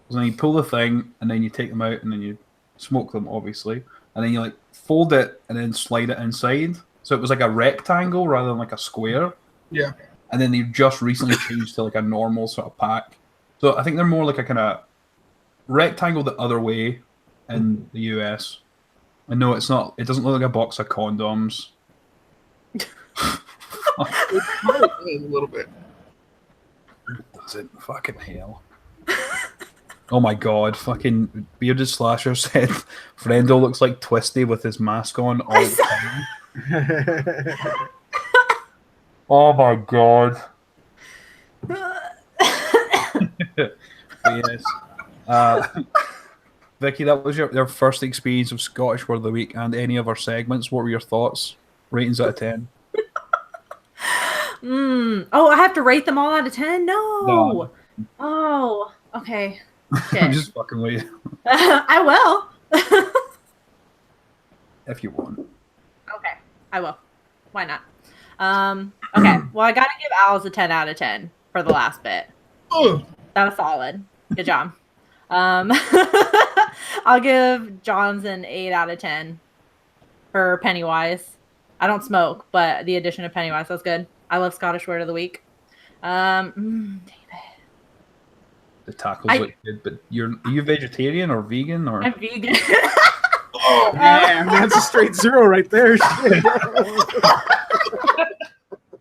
So then you pull the thing, and then you take them out, and then you smoke them, obviously, and then you like fold it and then slide it inside. So it was like a rectangle rather than like a square. Yeah. And then they've just recently changed to like a normal sort of pack. So I think they're more like a kind of rectangle the other way in the US. And no, it's not. It doesn't look like a box of condoms. It kind of is a little bit. Does it? Fucking hell. Oh my god, fucking Bearded Slasher said Frendo looks like Twisty with his mask on all the time. Oh my god. Yes. Vicky, that was your first experience of Scottish Word of the Week and any of our segments. What were your thoughts? Ratings out of 10? Oh, I have to rate them all out of 10? No. Oh, okay. I'm just fucking with you. I will. If you want. Okay, I will. Why not? Okay, well, I gotta give Owls a 10 out of 10 for the last bit. That was solid. Good job. I'll give John's an 8 out of 10 for Pennywise. I don't smoke, but the addition of Pennywise was good. I love Scottish Word of the Week. David. The tacos look good, but are you vegetarian or vegan or? I'm vegan. Oh man, that's a straight 0 right there. Shit.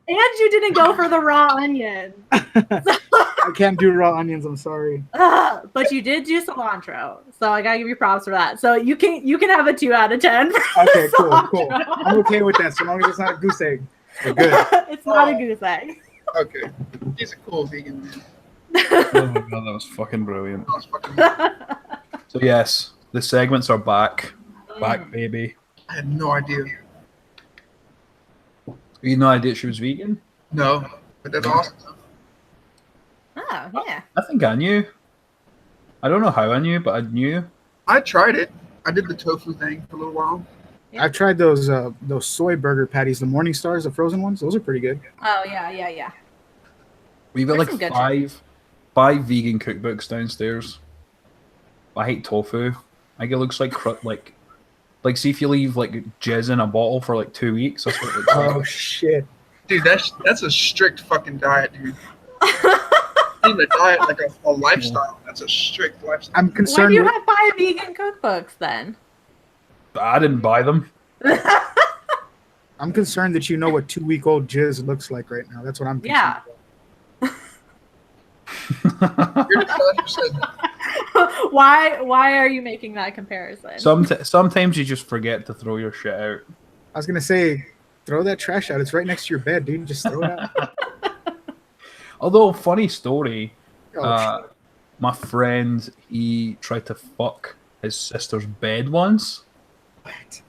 And you didn't go for the raw onion. I can't do raw onions. I'm sorry. But you did do cilantro, so I gotta give you props for that. So you can have a 2 out of 10. Okay, cool. I'm okay with that, so long as it's not a goose egg. We're good. It's not a goose egg. Okay. He's a cool vegan man. Oh my god, that was fucking brilliant. That was fucking So yes, the segments are back. Back, baby. I had no idea. You had no idea she was vegan? No, but that's awesome. Oh, yeah. I think I knew. I don't know how I knew, but I knew. I tried it. I did the tofu thing for a little while. I've tried those soy burger patties, the Morning Stars, the frozen ones. Those are pretty good. Oh, yeah. We've got There's like some good five vegan cookbooks downstairs. I hate tofu. I think it looks like see if you leave like jizz in a bottle for like 2 weeks. That's what it looks like. Oh shit. Dude, that's a strict fucking diet, dude. Even a diet, like a lifestyle. That's a strict lifestyle. I'm Why concerned. do you have 5 vegan cookbooks then? I didn't buy them. I'm concerned that you know what 2-week-old jizz looks like right now. That's what I'm concerned Yeah. about. You're the person. Why are you making that comparison? Sometimes you just forget to throw your shit out. I was gonna say, throw that trash out. It's right next to your bed, dude. Just throw it out. Although, funny story, Oh, my friend, he tried to fuck his sister's bed once. what?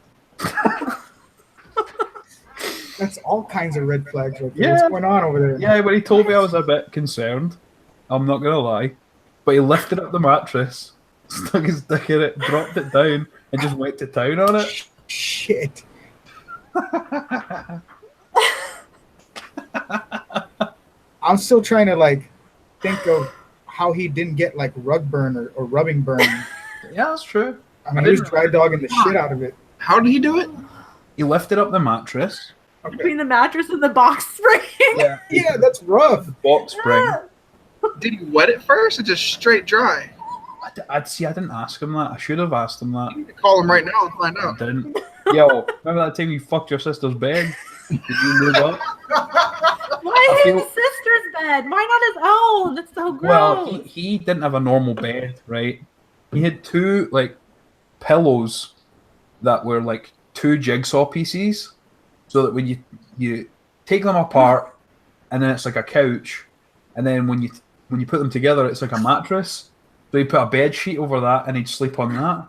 That's all kinds of red flags right there. Yeah. What's going on over there? Yeah, but he told me I was a bit concerned. I'm not gonna lie. But he lifted up the mattress, stuck his dick in it, dropped it down, and just went to town on it. Shit. I'm still trying to like think of how he didn't get like rug burn or rubbing burn. Yeah, that's true. I mean, he was dry dogging the shit out of it. How did he do it? He lifted up the mattress, Between the mattress and the box spring. Yeah, that's rough. box spring. Did he wet it first or just straight dry? I'd see. I didn't ask him that. I should have asked him that. You need to call him right now and find I out. didn't. Yo, remember that time you fucked your sister's bed? Did you move up? Why feel- his sister's bed? Why not his own? That's so gross. Well, he didn't have a normal bed, right? He had 2 like pillows that were like 2 jigsaw pieces, so that when you take them apart, and then it's like a couch, and then when you put them together, it's like a mattress. So you put a bed sheet over that, and he'd sleep on that.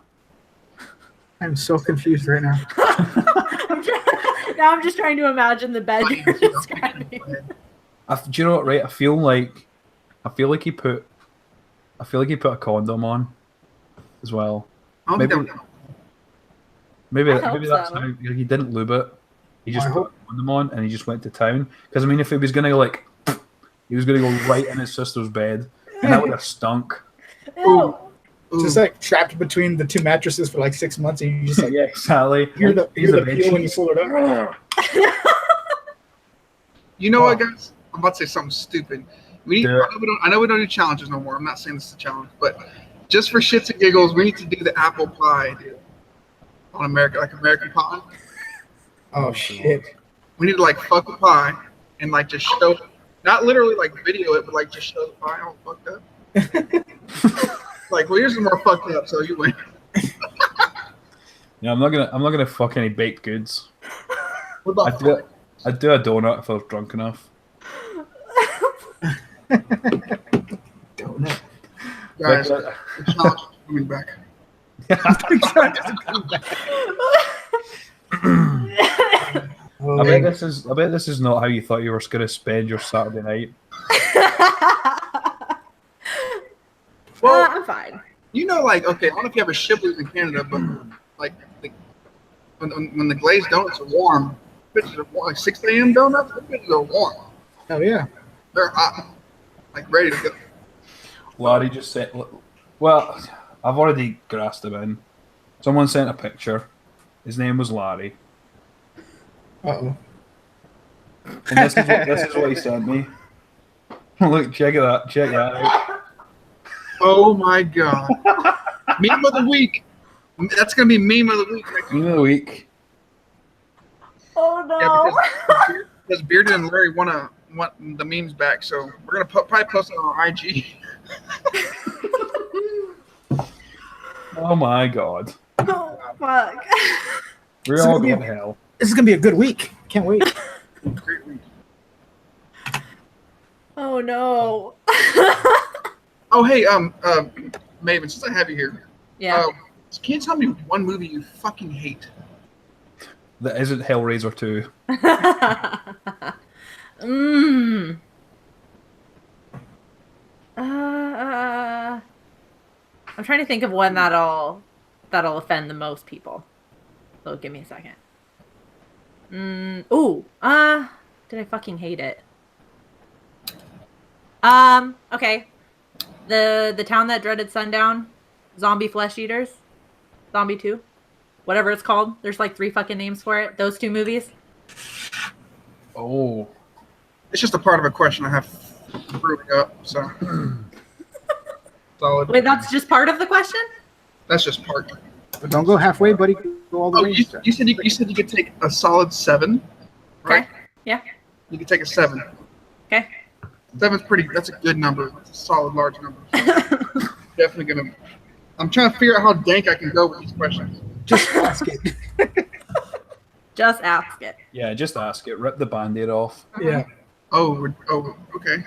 I'm so confused right now. Now I'm just trying to imagine the bed you're describing. Do you know what? Right, I feel like he put a condom on as well. I don't Maybe- think that- Maybe I hope that's so. how he didn't lube it. He just I put a condom on and he just went to town. Because I mean, if he was gonna he was gonna go right in his sister's bed, and that would have stunk. Ew. It's just like trapped between the 2 mattresses for like 6 months, and you just like Yeah, exactly. hear the Here's the peel when you bed pull it up. You know what, guys? I'm about to say something stupid. We need, Do it. I know we don't do challenges no more. I'm not saying this is a challenge, but just for shits and giggles, we need to do the apple pie, dude. On American Pie. Oh shit. We need to like fuck a pie and like just show, not literally like video it, but like just show the pie all fucked up. Like, well, here's the more fucked up, so you win. Yeah, I'm not gonna fuck any baked goods. What about I'd do a donut if I was drunk enough. Donut. guys? Like, The challenge is coming back. Oh, I bet this is not how you thought you were going to spend your Saturday night. Well, I'm fine. you know, like, okay, I don't know if you have a Shipley's in Canada, but like when the glazed donuts are warm, bitches are warm, like 6 a.m. donuts, the bitches are warm. hell yeah. They're hot, like ready to go. Larry just said, well, I've already grassed him in. Someone sent a picture. His name was Larry. Uh-oh. And this is what he sent me. Look, check that out. Oh my god. Meme of the week. That's gonna be meme of the week. Meme of the week. Oh Yeah, because Bearded and Larry want the memes back, so we're gonna probably post it on IG. Oh my god. Oh, fuck. We're So all we- going to hell. This is gonna be a good week. Can't wait. Great week. Oh no. Oh hey, Maven, since I have you here, Yeah. can you tell me one movie you fucking hate? That isn't Hellraiser 2. mm. I'm trying to think of one that'll offend the most people. So give me a second. Did I fucking hate it? Okay. The Town That Dreaded Sundown, Zombie Flesh Eaters, Zombie 2, whatever it's called. There's like 3 fucking names for it. Those 2 movies. Oh. It's just a part of a question I have brewing up, so. Solid. Wait, that's just part of the question? That's just part. But don't go halfway, buddy. Go all the Oh, way. you said you could take a solid 7, right? Okay. Yeah. You could take a 7. Okay. 7's pretty. That's a good number. It's a solid, large number. Definitely gonna. I'm trying to figure out how dank I can go with these questions. Just ask it. Just ask it. Yeah, just ask it. Rip the band-aid off. Yeah. Oh, okay.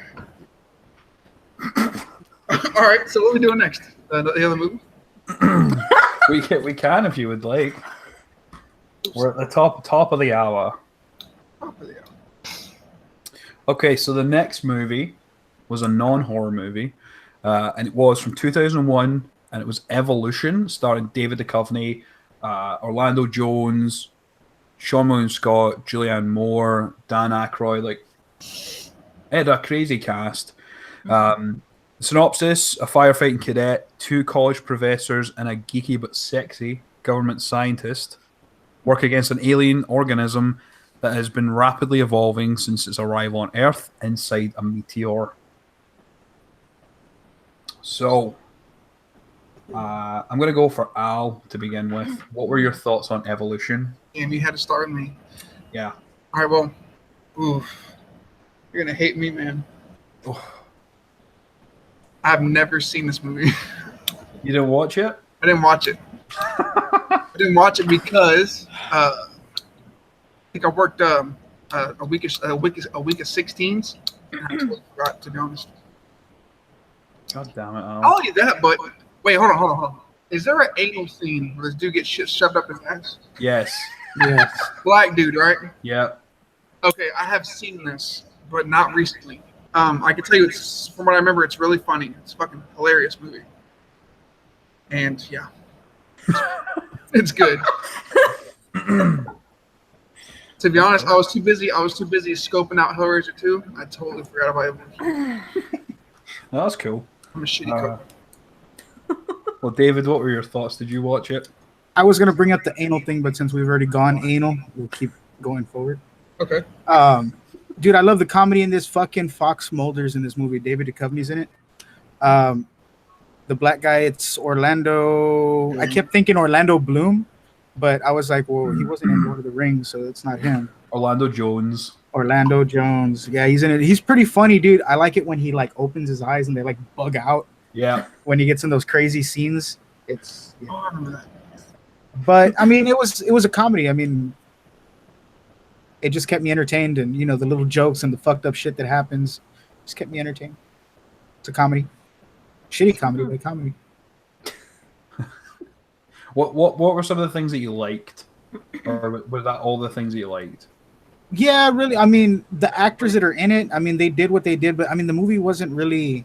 All right. So what are we doing next? The other movie? We can if you would like. We're at the top of the hour. Top of the hour. Okay, so the next movie was a non-horror movie, and it was from 2001, and it was Evolution, starring David Duchovny, Orlando Jones, Sean William Scott, Julianne Moore, Dan Aykroyd. Like, it had a crazy cast. Synopsis: a firefighting cadet, 2 college professors, and a geeky but sexy government scientist work against an alien organism that has been rapidly evolving since its arrival on Earth inside a meteor. So, I'm going to go for Al to begin with. What were your thoughts on Evolution? Damn, you had to start with me. Yeah. All right. Well, oof. You're gonna hate me, man. I've never seen this movie. You didn't watch it? I didn't watch it. I didn't watch it because I think I worked a week of 16s. And I totally forgot, to be honest. God damn it, Al. I'll eat that, but wait, hold on. Is there an anal scene where this dude gets shit shoved up his ass? Yes. Yes. Black dude, right? Yeah. Okay, I have seen this, but not recently. I can tell you, it's from what I remember, it's really funny. It's a fucking hilarious movie. And yeah, it's good. To be honest, I was too busy scoping out Hellraiser 2. I totally forgot about Evolution. No, that's cool. I'm a shitty cook. Well, David, what were your thoughts? Did you watch it? I was gonna bring up the anal thing, but since we've already gone anal, we'll keep going forward. Okay. Dude, I love the comedy in this. Fucking Fox Mulder's in this movie. David Duchovny's in it. The black guy, it's Orlando. I kept thinking Orlando Bloom, but I was like, well, he wasn't in Lord of the Rings, so it's not him. Orlando Jones. Orlando Jones. Yeah, he's in it. He's pretty funny, dude. I like it when he like opens his eyes and they like bug out. Yeah. When he gets in those crazy scenes. It's Oh, I remember that. But I mean, it was a comedy. I mean, it just kept me entertained, and you know, the little jokes and the fucked up shit that happens just kept me entertained. It's a comedy, shitty comedy, but a comedy. What were some of the things that you liked, or was that all the things that you liked? Yeah, really. I mean, the actors that are in it, I mean, they did what they did, but I mean, the movie wasn't really,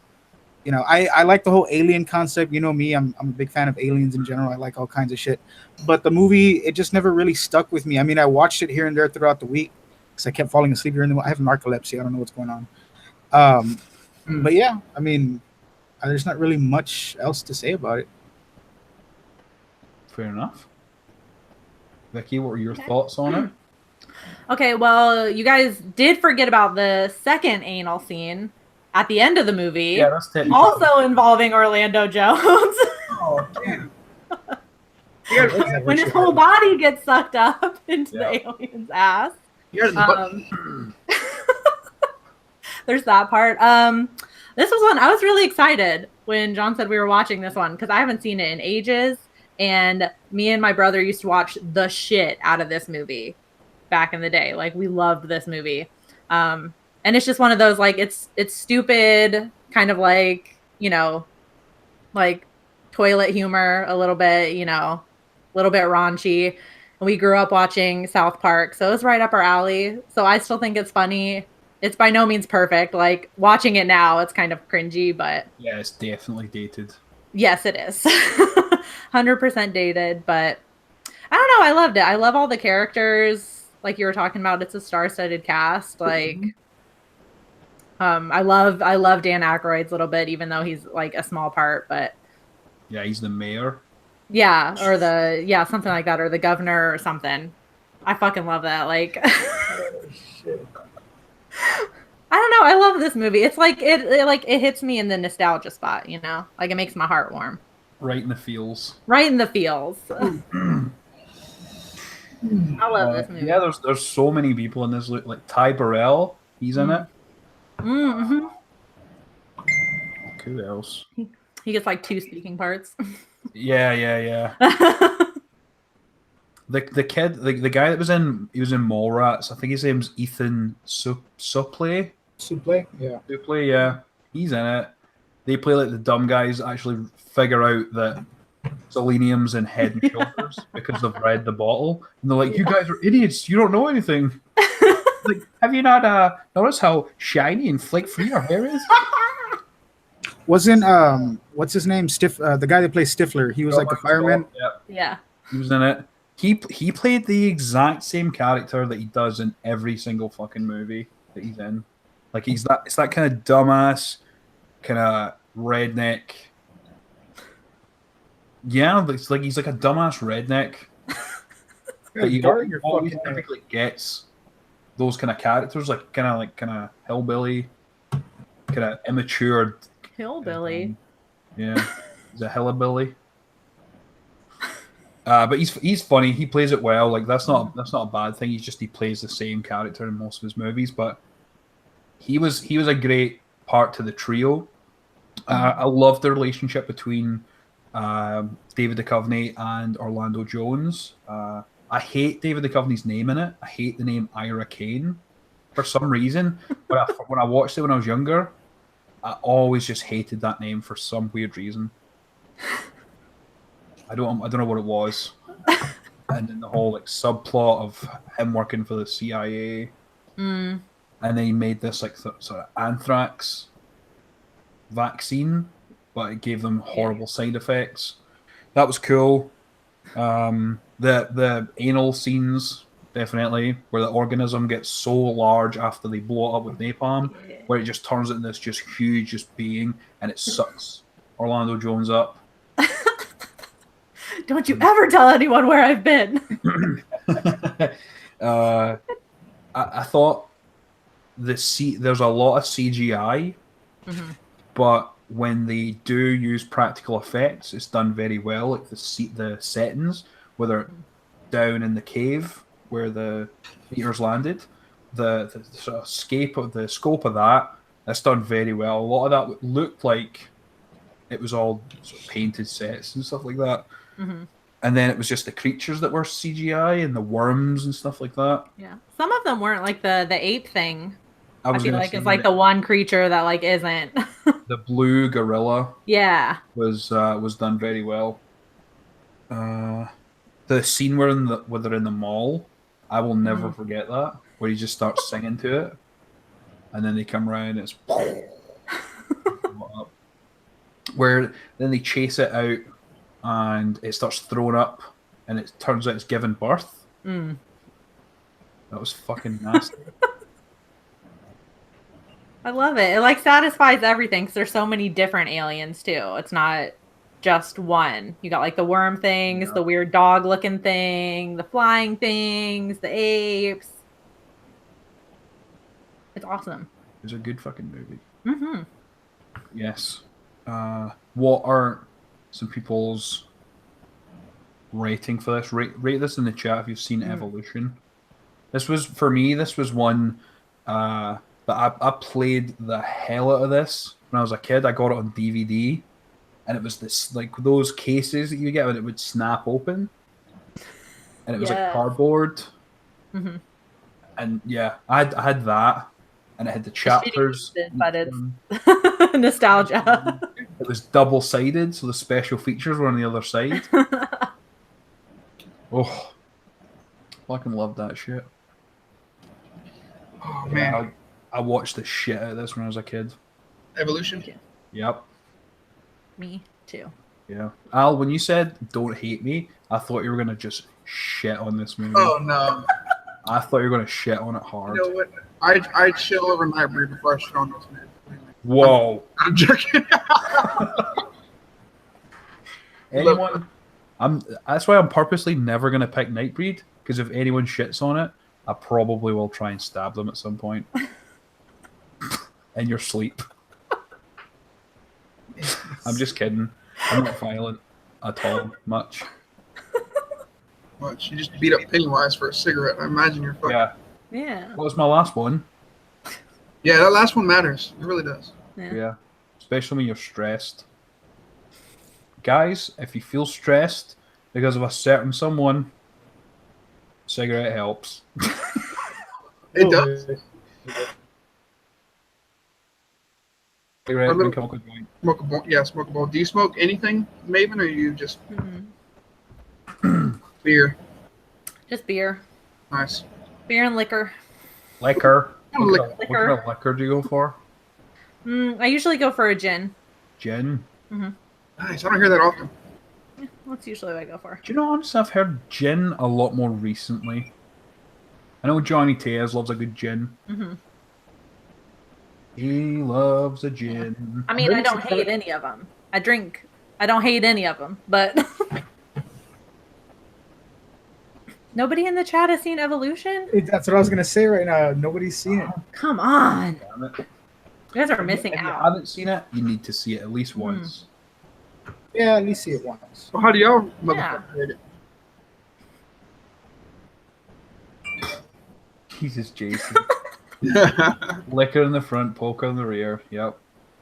you know, I like the whole alien concept. You know me, I'm a big fan of aliens in general. I like all kinds of shit. But the movie, it just never really stuck with me. I mean, I watched it here and there throughout the week because I kept falling asleep here and there. I have narcolepsy. I don't know what's going on. But yeah, I mean, there's not really much else to say about it. Fair enough. Vicky, what were your thoughts on it? Okay, well, you guys did forget about the second anal scene. at the end of the movie, Yeah, that's technically. also involving Orlando Jones. Oh damn! You guys, When his whole body gets sucked up into Yeah. the alien's ass. you guys in the butt. There's that part. This was one I was really excited when John said we were watching this one because I haven't seen it in ages. And me and my brother used to watch the shit out of this movie back in the day. Like we loved this movie. And it's just one of those like it's stupid, kind of like, you know, like toilet humor a little bit, you know, a little bit raunchy. And we grew up watching South Park, so it's right up our alley. So I still think it's funny. It's by no means perfect. Like watching it now, it's kind of cringy, but Yeah, it's definitely dated. yes, it is. 100% dated, but I don't know. I loved it. I love all the characters. Like you were talking about, it's a star-studded cast. Like, I love Dan Aykroyd's a little bit, even though he's like a small part. But Yeah, he's the mayor. yeah, or something like that, or the governor or something. I fucking love that. Like, I don't know. I love this movie. It's like it hits me in the nostalgia spot. You know, like it makes my heart warm. Right in the feels. Right in the feels. I love this movie. Yeah, there's so many people in this. Like Ty Burrell, he's in it. Mm-hmm. Who else? He gets like 2 speaking parts. Yeah. The kid, the guy that was in Mallrats. I think his name's Ethan Suplee. Suplee, yeah. Suplee, yeah. He's in it. They play like the dumb guys that actually figure out that selenium's in Head and Shoulders because they've read the bottle, and they're like, "You guys are idiots. You don't know anything." Like, have you not noticed how shiny and flake-free our hair is? Wasn't what's his name? The guy that plays Stifler. He was like the fireman. Yeah. He was in it. He played the exact same character that he does in every single fucking movie that he's in. Like it's that kind of dumbass, kind of redneck. Yeah, it's like he's like a dumbass redneck. But you always typically gets those kind of characters, like kind of hillbilly, kind of immature. Hillbilly. Yeah, he's a hillbilly. But he's funny. He plays it well. Like that's not a bad thing. He plays the same character in most of his movies. But he was a great part to the trio. I love the relationship between David Duchovny and Orlando Jones. I hate David Duchovny's name in it. I hate the name Ira Kane for some reason. But when I watched it when I was younger, I always just hated that name for some weird reason. I don't know what it was. And then the whole like subplot of him working for the CIA, and then he made this like sort of anthrax vaccine, but it gave them horrible side effects. That was cool. The anal scenes, definitely, where the organism gets so large after they blow it up with napalm, where it just turns into this just huge just being, and it sucks Orlando Jones up. Don't you ever tell anyone where I've been. I thought there's a lot of CGI, but when they do use practical effects, it's done very well. Like the settings, whether down in the cave where the meteors landed, the sort of scope of that's done very well. A lot of that looked like it was all sort of painted sets and stuff like that. And then it was just the creatures that were CGI and the worms and stuff like that. Yeah, some of them weren't. Like the ape thing. I feel like it's like that the one creature that like isn't. the blue gorilla. Yeah. Was done very well. The scene where they're in the mall, I will never forget that. Where he just starts singing to it, and then they come around. It's where then they chase it out. And it starts throwing up, and it turns out it's giving birth. That was fucking nasty. I love it. It like satisfies everything because there's so many different aliens too. It's not just one. You got like the worm things, the weird dog looking thing, the flying things, the apes. It's awesome. It was a good fucking movie. Mm-hmm. Yes. What are some people's rating for this? Rate this in the chat if you've seen Evolution. This was, for me, this was one that I played the hell out of this when I was a kid. I got it on DVD, and it was this, like, those cases that you get when it would snap open, and it was like cardboard. Mm-hmm. And yeah, I had that, and it had the chapters. But it's nostalgia. It was double-sided, so the special features were on the other side. Oh, fucking love that shit. Oh man, Yeah, I watched the shit out of this when I was a kid. Evolution. Yep. Me too. Yeah. Al, when you said "don't hate me," I thought you were gonna just shit on this movie. Oh no. I thought you were gonna shit on it hard. You know what? I chill over Nightbreed before I shit on this man. Whoa. I'm joking. Anyone? That's why I'm purposely never gonna pick Nightbreed, because if anyone shits on it, I probably will try and stab them at some point. In your sleep. I'm just kidding. I'm not violent at all, much. Much. You just beat up Pennywise for a cigarette. I imagine you're fucking. Yeah. Yeah. What was my last one? Yeah, that last one matters. It really does. Yeah. Especially when you're stressed. Guys, if you feel stressed because of a certain someone, cigarette helps. It does. Cigarette, smoke a joint. Smoke a ball. Yeah, smoke a ball. Do you smoke anything, Maven, or you just beer? Just beer. Nice. Beer and liquor. Liquor. Liquor. What kind of liquor do you go for? I usually go for a gin. Gin. Nice. I don't hear that often. Yeah, that's usually what I go for. Do you know, honestly, I've heard gin a lot more recently. I know Johnny Tez loves a good gin. He loves a gin. I mean, I don't hate any of them. I don't hate any of them, but nobody in the chat has seen Evolution? That's what I was gonna say right now. Nobody's seen it. Come on. Damn it. You guys are missing If you out. haven't seen it, you need to see it at least once. Yeah, at least see it once. Well, how do y'all motherfuckers rate it? Jesus, Jason. Liquor in the front, poker in the rear. Yep.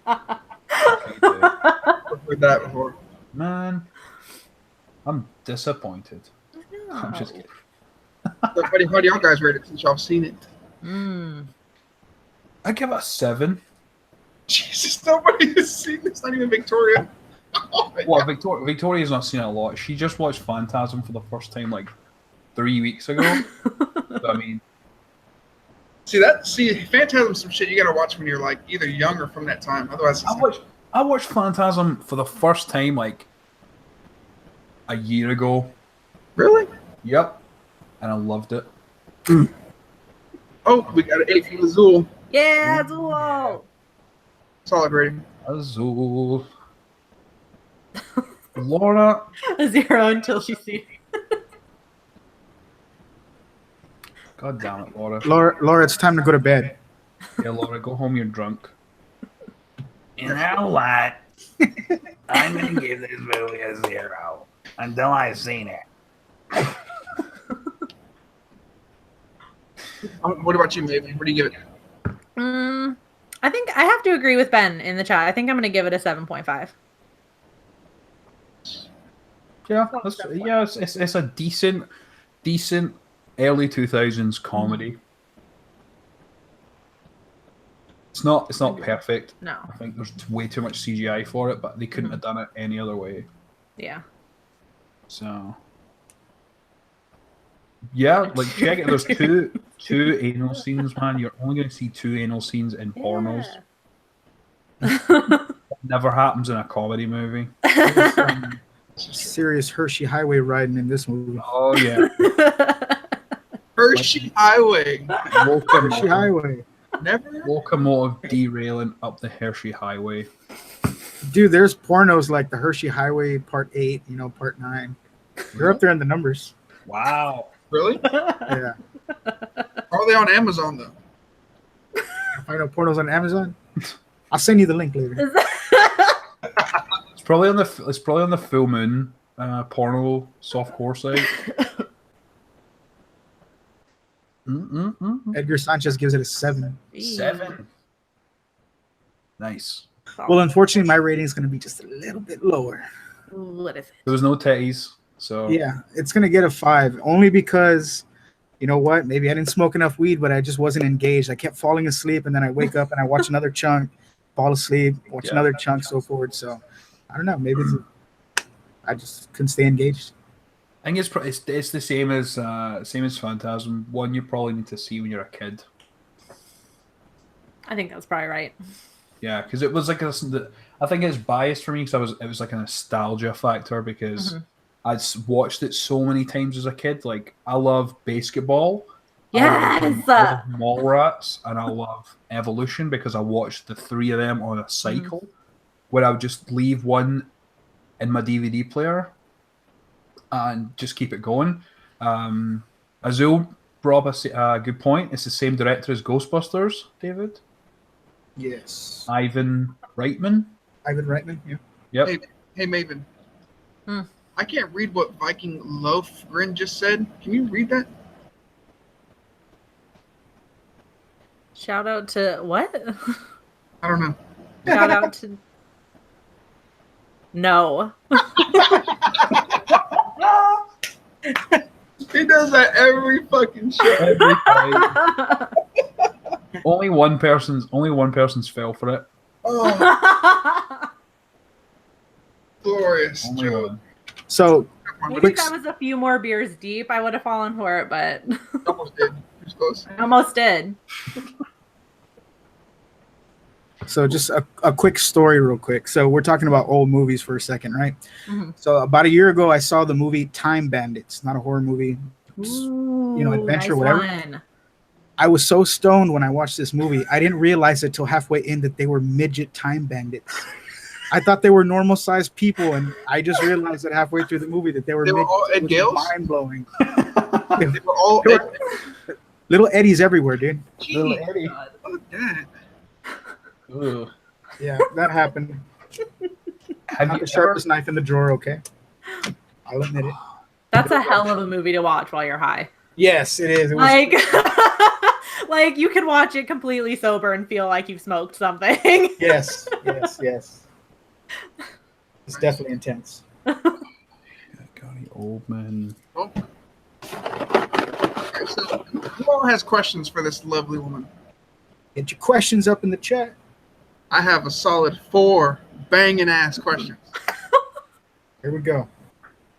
I've heard that before. Man, I'm disappointed. I'm just kidding. So, how do y'all guys rate it since y'all seen it? I give it a 7. Jesus, nobody has seen this. Not even Victoria. Oh my Well, God. Victoria's not seen it a lot. She just watched Phantasm for the first time like 3 weeks ago. So, I mean, See, Phantasm's some shit you gotta watch when you're like either young or from that time. Otherwise, I watched Phantasm for the first time like a year ago. Really? Yep. And I loved it. Oh, we got an 8 from Azul. Yeah, Zuo. Solid rating. Azul. Laura. A 0 until she sees. God damn it, Laura. Laura, it's time to go to bed. Yeah, Laura, go home, you're drunk. You know what? I'm going to give this movie a 0 until I've seen it. What about you, Maven? What do you give it? I think I have to agree with Ben in the chat. I think I'm going to give it a 7.5. Yeah, it's a decent early 2000s comedy. It's not perfect. No. I think there's way too much CGI for it, but they couldn't have done it any other way. Yeah. So yeah, like check it. There's two anal scenes, man. You're only going to see 2 anal scenes in pornos. Never happens in a comedy movie. Serious Hershey Highway riding in this movie. Oh yeah. Hershey Highway. Hershey Highway. Never. Locomotive derailing up the Hershey Highway. Dude, there's pornos like the Hershey Highway Part 8, Part 9. They're up there in the numbers. Wow. Really? Yeah. Are they on Amazon though? I know pornos on Amazon. I'll send you the link later. It's probably on the Full Moon porno softcore site. Edgar Sanchez gives it a 7. 7. Nice. Well, unfortunately, my rating is going to be just a little bit lower. What is it? There was no titties, so Yeah, it's going to get a 5, only because, you know what? Maybe I didn't smoke enough weed, but I just wasn't engaged. I kept falling asleep, and then I wake up and I watch another chunk, fall asleep, watch another chunk, so forth. So, I don't know. Maybe I just couldn't stay engaged. I think it's the same as Phantasm. One you probably need to see when you're a kid. I think that's probably right. Yeah, because it was like I think it's biased for me because it was like a nostalgia factor because I'd watched it so many times as a kid. Like I love Basketball, I love Mallrats, and I love Evolution because I watched the 3 of them on a cycle where I would just leave one in my DVD player and just keep it going. Azul brought up a good point. It's the same director as Ghostbusters, David. Yes. Ivan Reitman. Yeah. Yep. Hey, Maven. I can't read what Viking Loafgren just said. Can you read that? Shout out to what? I don't know. Shout out to no. He does that every fucking show. Every time. Only one person's fell for it. Oh, glorious. Only joke. one. So, Maybe if I was a few more beers deep, I would have fallen for it, but Almost did. It was close. I almost did. So just a quick story real quick. So we're talking about old movies for a second, right? So about a year ago, I saw the movie Time Bandits, not a horror movie, adventure, nice whatever. one. I was so stoned when I watched this movie. I didn't realize it till halfway in that they were midget time bandits. I thought they were normal sized people, and I just realized that halfway through the movie that they were midgets. All Ed Gales? Mind blowing. They were all Little Eddies everywhere, dude. Little Eddie. Oh, that. Ugh. Yeah, that happened. Have Not you the sharpest knife in the drawer, okay? I'll admit it. That's a hell of a movie to watch while you're high. Yes, it is. It was, Like, like you could watch it completely sober and feel like you've smoked something. yes. It's definitely intense. Gary Oldman. Oh. Okay, so who all has questions for this lovely woman? Get your questions up in the chat. I have a solid 4 banging ass questions. Here we go.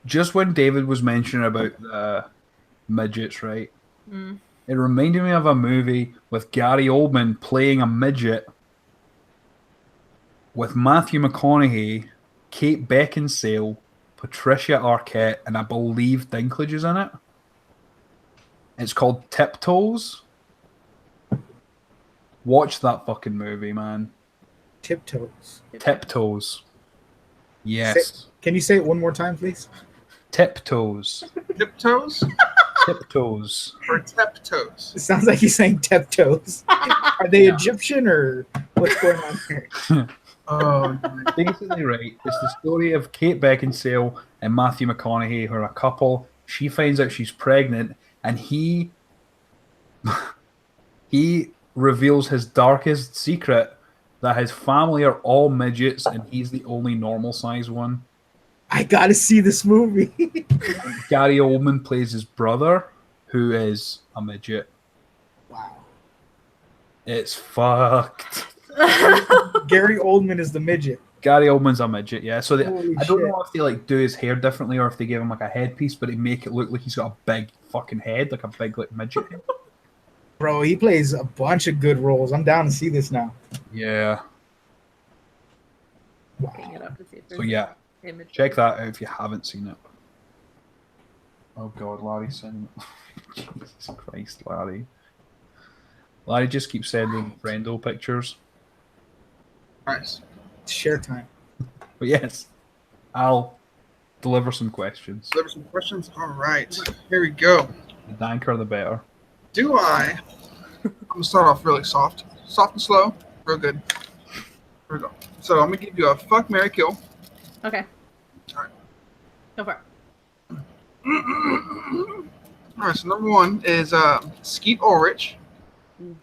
Just when David was mentioning about the midgets, right? It reminded me of a movie with Gary Oldman playing a midget with Matthew McConaughey, Kate Beckinsale, Patricia Arquette, and I believe Dinklage is in it. It's called Tiptoes. Watch that fucking movie, man. Tiptoes. Tiptoes. Yes. Can you say it one more time, please? Tiptoes. Tiptoes Tiptoes. or Teptoes? It sounds like he's saying tiptoes. Are they Egyptian or what's going on here? Oh, Basically, right. It's the story of Kate Beckinsale and Matthew McConaughey, who are a couple. She finds out she's pregnant, and he reveals his darkest secret, that his family are all midgets and he's the only normal size one. I gotta see this movie. Gary Oldman plays his brother, who is a midget. Wow. It's fucked. Gary Oldman is the midget. Gary Oldman's a midget, yeah. So Holy I don't shit. know if they like do his hair differently or if they give him like a headpiece, but they make it look like he's got a big fucking head, like a big like midget head. Bro, he plays a bunch of good roles. I'm down to see this now. Yeah. Bring it up to see if So there's yeah, an image. check that out if you haven't seen it. Oh god, Larry's sending Jesus Christ, Larry. Larry just keeps sending friendo pictures. nice. Share time. Oh, But yes, I'll deliver some questions. Deliver some questions. All right, here we go. The danker, the better. I'm gonna start off really soft and slow, real good. Here we go. So I'm gonna give you a fuck, marry, kill. Okay. All right. Go for it. All right. So number one is Skeet Ulrich, Ooh.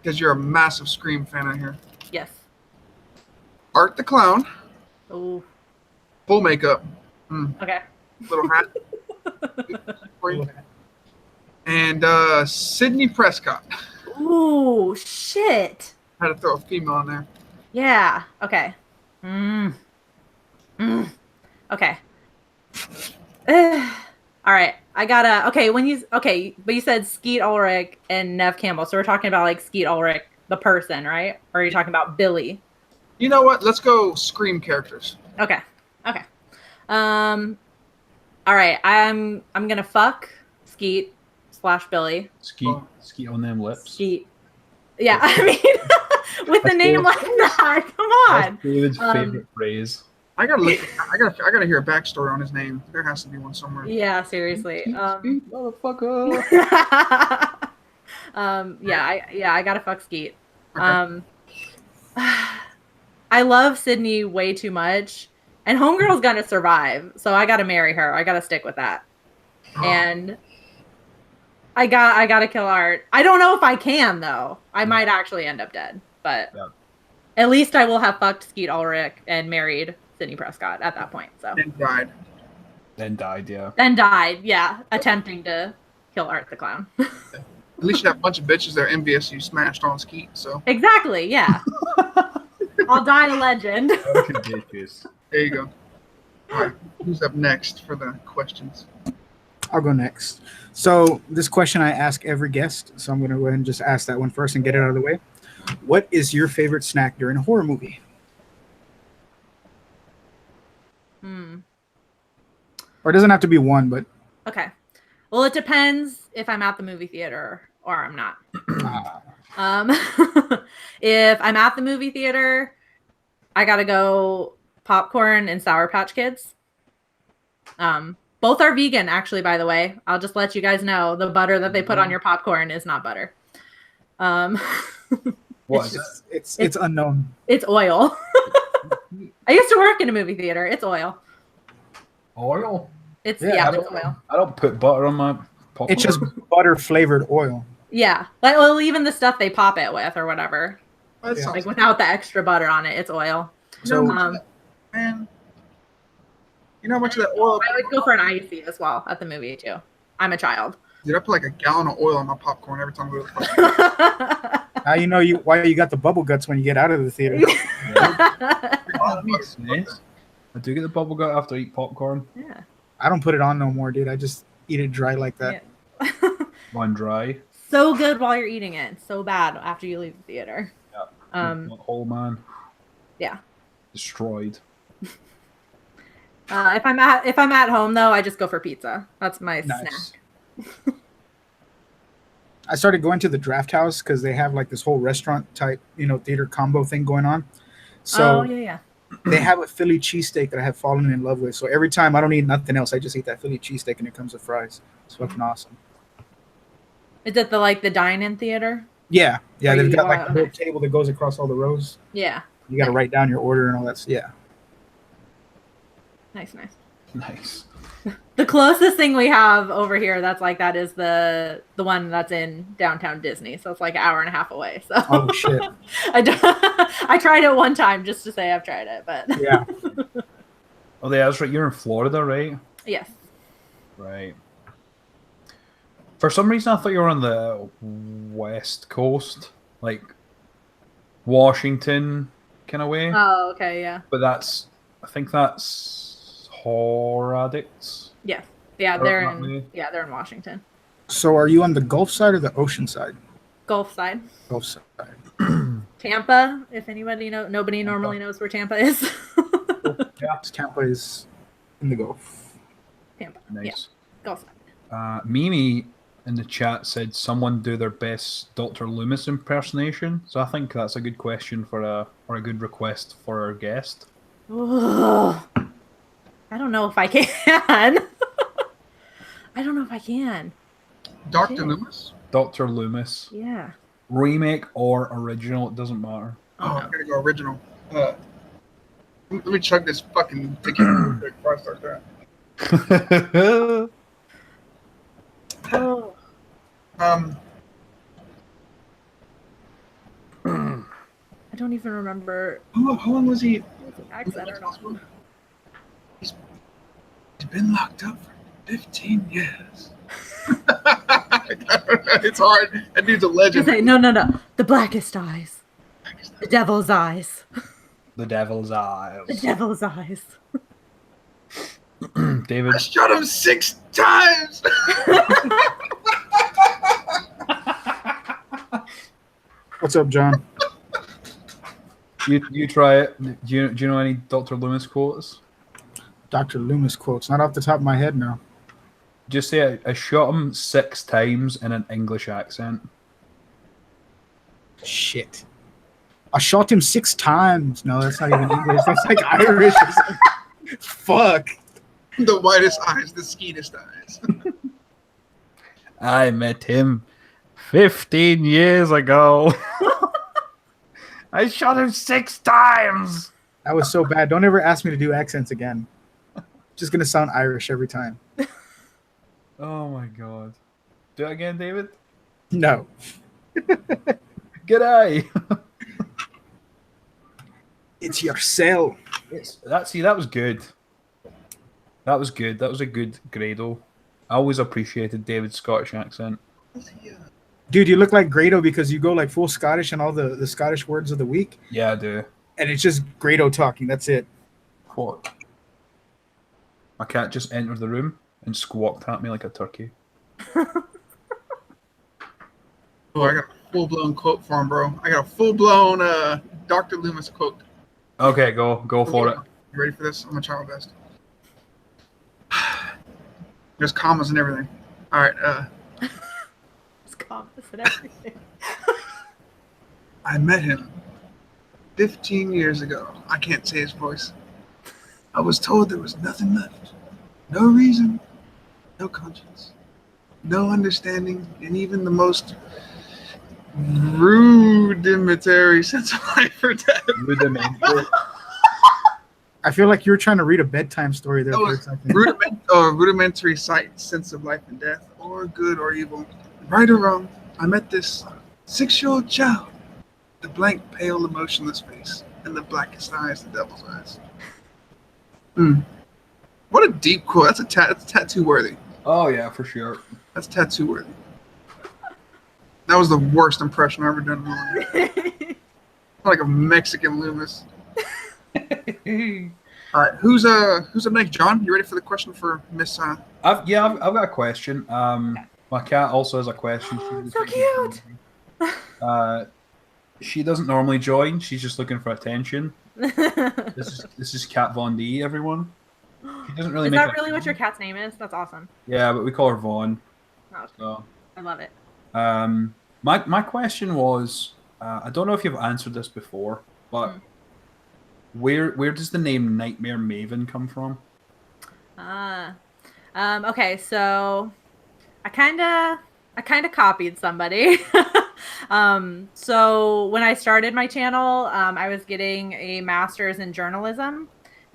because you're a massive Scream fan out here. Yes. Art the Clown, Oh. full makeup, Okay. little hat, and Sydney Prescott. Ooh, shit. Had to throw a female in there. Yeah. Okay. Okay. All right. I gotta. Okay. But you said Skeet Ulrich and Nev Campbell, so we're talking about like Skeet Ulrich, the person, right? Or are you talking about Billy? You know what? Let's go Scream characters. Okay. Okay. All right. I'm gonna fuck Skeet / Billy. Skeet on them lips. Skeet. Yeah. I mean, with a name like that, come on. That's David's favorite phrase. I gotta hear a backstory on his name. There has to be one somewhere. Yeah. Seriously. Skeet, motherfucker. I gotta fuck Skeet. Okay. I love Sydney way too much, and Homegirl's gonna survive, so I gotta marry her. I gotta stick with that, and I gotta kill Art. I don't know if I can though. I might actually end up dead, but at least I will have fucked Skeet Ulrich and married Sydney Prescott at that point. So And died. Then died, yeah. then died, yeah, attempting to kill Art the Clown. At least you have a bunch of bitches that are envious you smashed on Skeet. So Exactly, yeah. I'll die a legend. there you go. All right. Who's up next for the questions? I'll go next. So this question I ask every guest, so I'm going to go ahead and just ask that one first and get it out of the way. What is your favorite snack during a horror movie? Or it doesn't have to be one, but Okay. Well, it depends if I'm at the movie theater or I'm not. If I'm at the movie theater, I gotta go popcorn and Sour Patch Kids. Both are vegan, actually, by the way. I'll just let you guys know the butter that they put on your popcorn is not butter. What is it? It's unknown. It's oil. I used to work in a movie theater. It's oil. Oil? It's I it's oil. don't put butter on my popcorn. It's just butter flavored oil. Yeah. Well, even the stuff they pop it with or whatever. That Yeah. sounds Like without the extra butter on it, it's oil. So man. You know how much of that oil? I would go for an icy as well at the movie too. I'm a child. Dude, I put like a gallon of oil on my popcorn every time I go to the fucking now you know why you got the bubble guts when you get out of the theater. Oh, that makes sense. I do get the bubble gut after I eat popcorn. Yeah. I don't put it on no more, dude. I just eat it dry like that. Yeah. One dry. So good while you're eating it. So bad after you leave the theater. Whole man. Yeah. Destroyed. If I'm at home though, I just go for pizza. That's my Nice. snack. I started going to the Draft House because they have like this whole restaurant type, theater combo thing going on. So yeah. they have a Philly cheesesteak that I have fallen in love with. So every time I don't eat nothing else, I just eat that Philly cheesesteak and it comes with fries. It's fucking awesome. Is it the dine-in theater? Yeah. Are They've you- got like a little okay. table that goes across all the rows. Yeah. You got to write down your order and all that. Yeah. Nice. Nice. The closest thing we have over here that's like that is the one that's in downtown Disney. So it's like an hour and a half away. So Oh shit. I tried it one time just to say I've tried it, but Yeah. Oh, yeah, that's right. You're in Florida, right? yes. Right. For some reason, I thought you were on the West Coast, like Washington kind of way. Oh, okay, yeah. But I think that's Horror Addicts. Yes. Yeah, Or they're not in me. they're in Washington. So are you on the Gulf side or the ocean side? Gulf side. Gulf side. Tampa, if anybody nobody normally knows where Tampa is. Tampa is in the Gulf. Tampa. Nice. Yeah. Gulf side. Mimi in the chat said someone do their best Dr. Loomis impersonation. So I think that's a good question for a good request for our guest. Ugh. I don't know if I can. I don't know if I can. Dr. Shit. Loomis? Dr. Loomis. Yeah. Remake or original, it doesn't matter. Oh, I gotta go original. Let me chug this fucking tequila before I start that. Oh. I don't even remember How long was he? the accent or not. He's been locked up for 15 years. It's hard. That dude's a legend. Just say, no. The blackest eyes. The devil's eyes. The devil's eyes. The devil's eyes. David. I shot him 6 times. What's up, John? You try it. Do you know any Dr. Loomis quotes? Dr. Loomis quotes. Not off the top of my head, no. Just say I shot him 6 times in an English accent. Shit. I shot him 6 times. No, that's not even English. That's like Irish or something. Fuck. The whitest eyes, the skeetest eyes. I met him 15 years ago. I shot him 6 times. That was so bad. Don't ever ask me to do accents again. Just gonna sound Irish every time. Oh my god. Do it again, David. No. G'day. It's your cell. That was good. That was good. That was a good Grado. I always appreciated David's Scottish accent. Dude, you look like Grado because you go like full Scottish and all the Scottish words of the week. Yeah, I do. And it's just Grado talking. That's it. What? My cat just entered the room and squawked at me like a turkey. Oh, I got a full-blown quote for him, bro. I got a full-blown Dr. Loomis quote. Okay, go for it. You ready for this? I'm gonna try my best. There's commas and everything. All right. It's commas and everything. I met him 15 years ago. I can't say his voice. I was told there was nothing left. No reason, no conscience, no understanding, and even the most rudimentary sense of life or death. Rudimentary. I feel like you were trying to read a bedtime story there for a second. Rudimentary sight, sense of life and death, or good or evil. Right or wrong, I met this 6-year-old child. The blank, pale, emotionless face, and the blackest eyes, the devil's eyes. What a deep quote. That's tattoo worthy. Oh yeah, for sure. That's tattoo worthy. That was the worst impression I've ever done in my life. Like a Mexican Loomis. All right, who's up next? John, you ready for the question for Miss? I've got a question. My cat also has a question. So cute. She doesn't normally join. She's just looking for attention. This is Cat Von D. Everyone. She doesn't really. Is make that really what your cat's name is? That's awesome. Yeah, but we call her Vaughn. Oh, So, I love it. my question was, I don't know if you've answered this before, but where does the name Nightmare Maven come from? Okay, so I kind of copied somebody. So when I started my channel, I was getting a master's in journalism,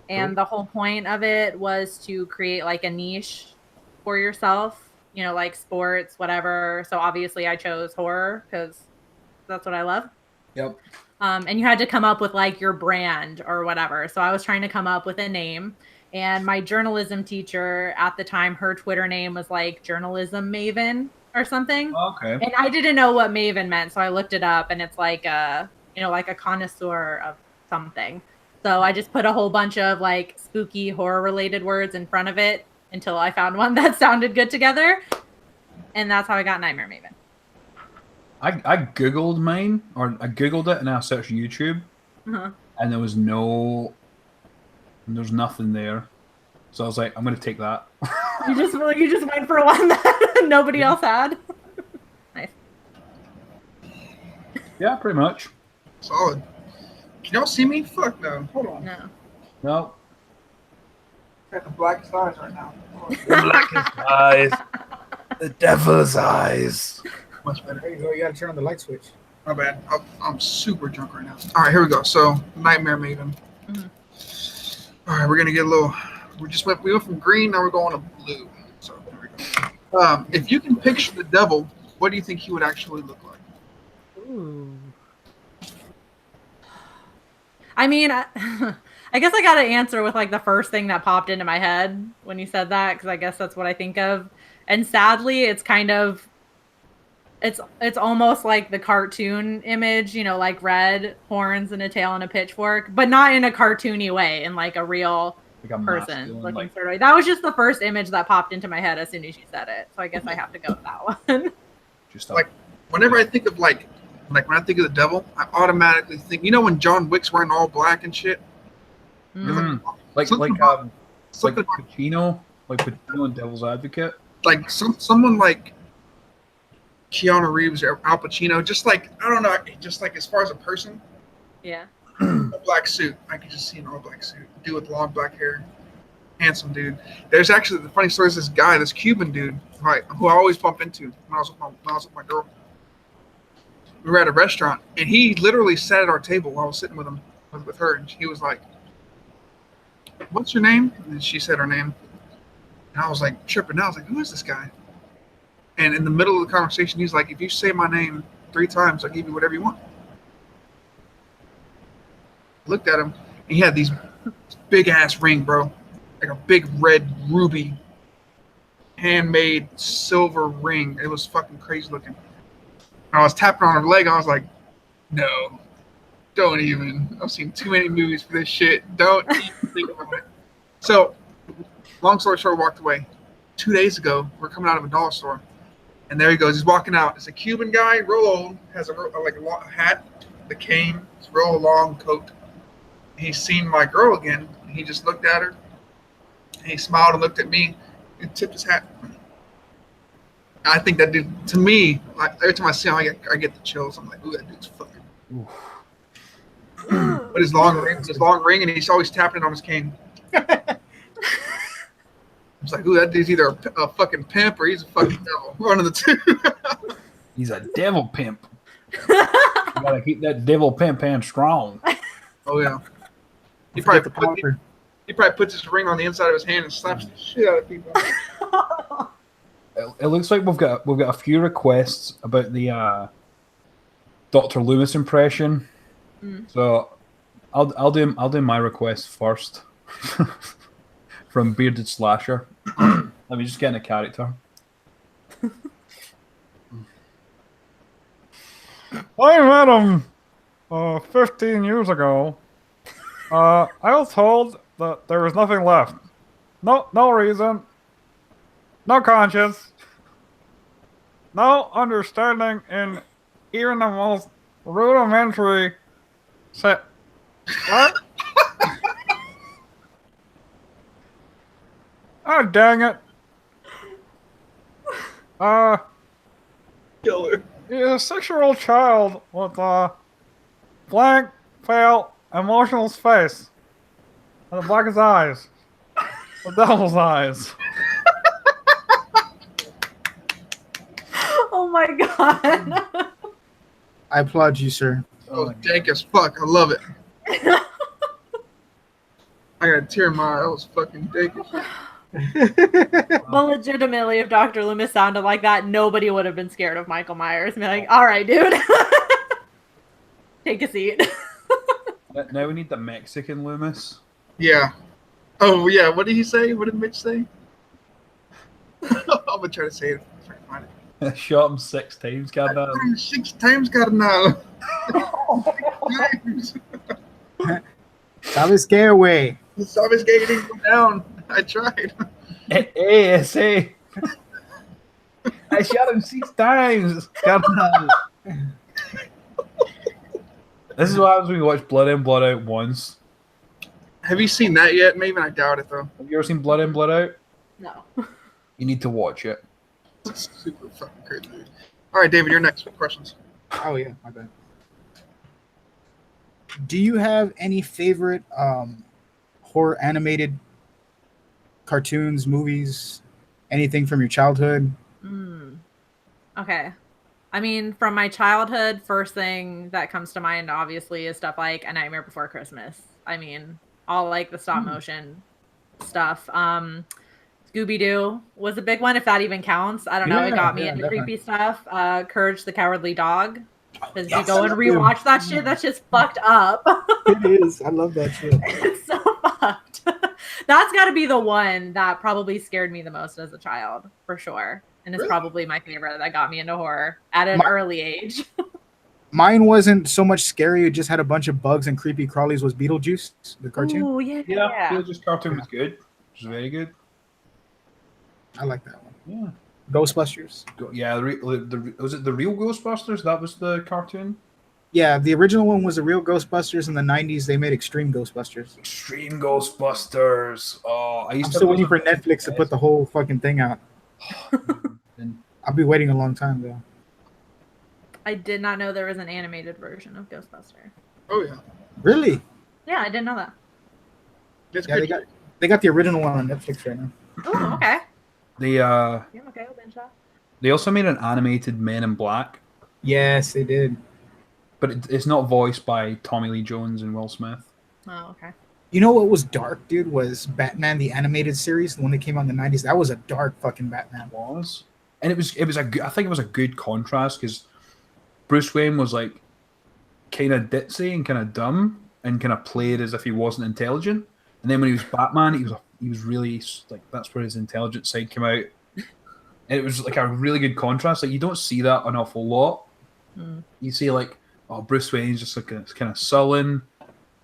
and the whole point of it was to create like a niche for yourself, you know, like sports, whatever. So obviously I chose horror because that's what I love. Yep. And you had to come up with like your brand or whatever. So I was trying to come up with a name. And my journalism teacher at the time, her Twitter name was like Journalism Maven or something. Okay. And I didn't know what Maven meant. So I looked it up, and it's like a, you know, like a connoisseur of something. So I just put a whole bunch of like spooky horror related words in front of it until I found one that sounded good together. And that's how I got Nightmare Maven. I Googled mine, or I Googled it and I searched YouTube, and there's nothing there. So I was like, I'm gonna take that. You just went for one that nobody else had. Nice. Yeah, pretty much. Solid. Can y'all see me? Fuck no. Hold on. No. Got the blackest eyes right now. The blackest eyes. The devil's eyes. Much better. There you go. You gotta turn on the light switch. My bad. I'm super drunk right now. All right, here we go. So, Nightmare Maven. Mhm. All right, we're gonna get a little. We went from green, now we're going to blue. So there we go. If you can picture the devil, what do you think he would actually look like? Ooh. I mean, I guess I got to answer with like the first thing that popped into my head when you said that, because I guess that's what I think of. And sadly, it's kind of it's almost like the cartoon image, you know, like red horns and a tail and a pitchfork, but not in a cartoony way, in like a real Like a person masculine, looking like sort of. That was just the first image that popped into my head as soon as you said it. So I guess I have to go with that one. just Like, whenever I think of like when I think of the devil, I automatically think, you know, when John Wick's wearing all black and shit. like Something Pacino, like Pacino in Devil's Advocate. like someone like Keanu Reeves or Al Pacino, just like, I don't know, just like as far as a person, Yeah. a black suit. I could just see an all black suit, dude with long black hair, handsome dude. There's actually the funny story is this guy, this Cuban dude, right, who I always bump into when I was with my girl. We were at a restaurant, and he literally sat at our table while I was sitting with him, with her, and he was like, "What's your name?" And she said her name, and I was like tripping out. I was like, "Who is this guy?" And in the middle of the conversation, he's like, "If you say my name 3 times, I'll give you whatever you want." I looked at him, and he had these big ass ring, bro, like a big red ruby, handmade silver ring. It was fucking crazy looking. And I was tapping on her leg. I was like, "No, don't even. I've seen too many movies for this shit. Don't even think about it." So, long story short, walked away. 2 days ago, we're coming out of a dollar store, and there he goes. He's walking out. It's a Cuban guy, real old, has a hat, the cane, it's real long coat. He's seen my girl again. He just looked at her, and he smiled and looked at me, and tipped his hat. I think that dude, to me, like, every time I see him, I get the chills. I'm like, "Ooh, that dude's fucking." But his long ring, and he's always tapping it on his cane. It's like, "Ooh, that dude's either a fucking pimp or he's a fucking devil." One of the two. He's a devil pimp. You gotta keep that devil pimp hand strong. Oh yeah. He Forget probably puts his ring on the inside of his hand and slaps the shit out of people. It looks like we've got a few requests about the Dr. Loomis impression. So I'll do my request first from Bearded Slasher. Let me just get in a character. I met him 15 years ago. I was told that there was nothing left. No reason. No conscience. No understanding in even the most rudimentary set. What? Oh, dang it. Killer. He's a 6-year-old child with a blank, pale, emotionless face. And the blackest eyes. The devil's eyes. Oh my god. I applaud you, sir. Oh, dank as fuck. I love it. I got a tear in my eye. That was fucking dank as fuck. Well, legitimately, if Dr. Loomis sounded like that, nobody would have been scared of Michael Myers. Be like, "All right, dude, take a seat." Now we need the Mexican Loomis. Yeah. Oh yeah. What did he say? What did Mitch say? I'm gonna try to say it. If I can find it. Shot him 6 times, goddamn. 6 times, carnal. Sabes que, güey? Sabes que didn't go down. I tried. Hey, I shot him 6 times, goddamn. This is what happens when you watch Blood In, Blood Out once. Have you seen that yet? Maybe I doubt it though. Have you ever seen Blood In, Blood Out? No. You need to watch it. It's super fucking crazy. All right, David, you're next with questions. Oh yeah, my bad. Do you have any favorite horror animated cartoons, movies, anything from your childhood? Okay. I mean, from my childhood, first thing that comes to mind, obviously, is stuff like A Nightmare Before Christmas. I mean, all like the stop motion stuff. Scooby-Doo was a big one, if that even counts. I don't know. It Yeah, got me yeah, into definitely. creepy stuff. Courage the Cowardly Dog. Because if you Yes, go and rewatch that shit, that's just fucked up. It is. I love that shit. It's so fucked. That's got to be the one that probably scared me the most as a child, for sure. And it's Really? probably my favorite that got me into horror at an early age. Mine wasn't so much scary. It just had a bunch of bugs and creepy crawlies. Was Beetlejuice, the cartoon? Ooh, yeah. Yeah, Beetlejuice cartoon was good. It was very good. I like that one. Yeah. Ghostbusters. Yeah, was it the real Ghostbusters? That was the cartoon? Yeah, the original one was the real Ghostbusters. In the 90s, they made Extreme Ghostbusters. Extreme Ghostbusters. Oh, I I'm used to still waiting for Netflix to put the whole fucking thing out. And I'll be waiting a long time, though. I did not know there was an animated version of Ghostbuster. Oh yeah, Really? Yeah, I didn't know that. it's Yeah, good. they got the original one on Netflix right now. Oh, okay. they Yeah, okay, I'll binge that. they also made an animated Men in Black, Yes, they did. but it's not voiced by Tommy Lee Jones and Will Smith. Oh, okay. You know what was dark, dude? Was Batman the animated series, the one that came out in the 90s? That was a dark fucking Batman. Was, and it was I think it was a good contrast because Bruce Wayne was like kind of ditzy and kind of dumb and kind of played as if he wasn't intelligent, and then when he was Batman, he was really like, that's where his intelligent side came out, and it was like a really good contrast. Like you don't see that an awful lot. You see like, oh, Bruce Wayne's just like kind of sullen,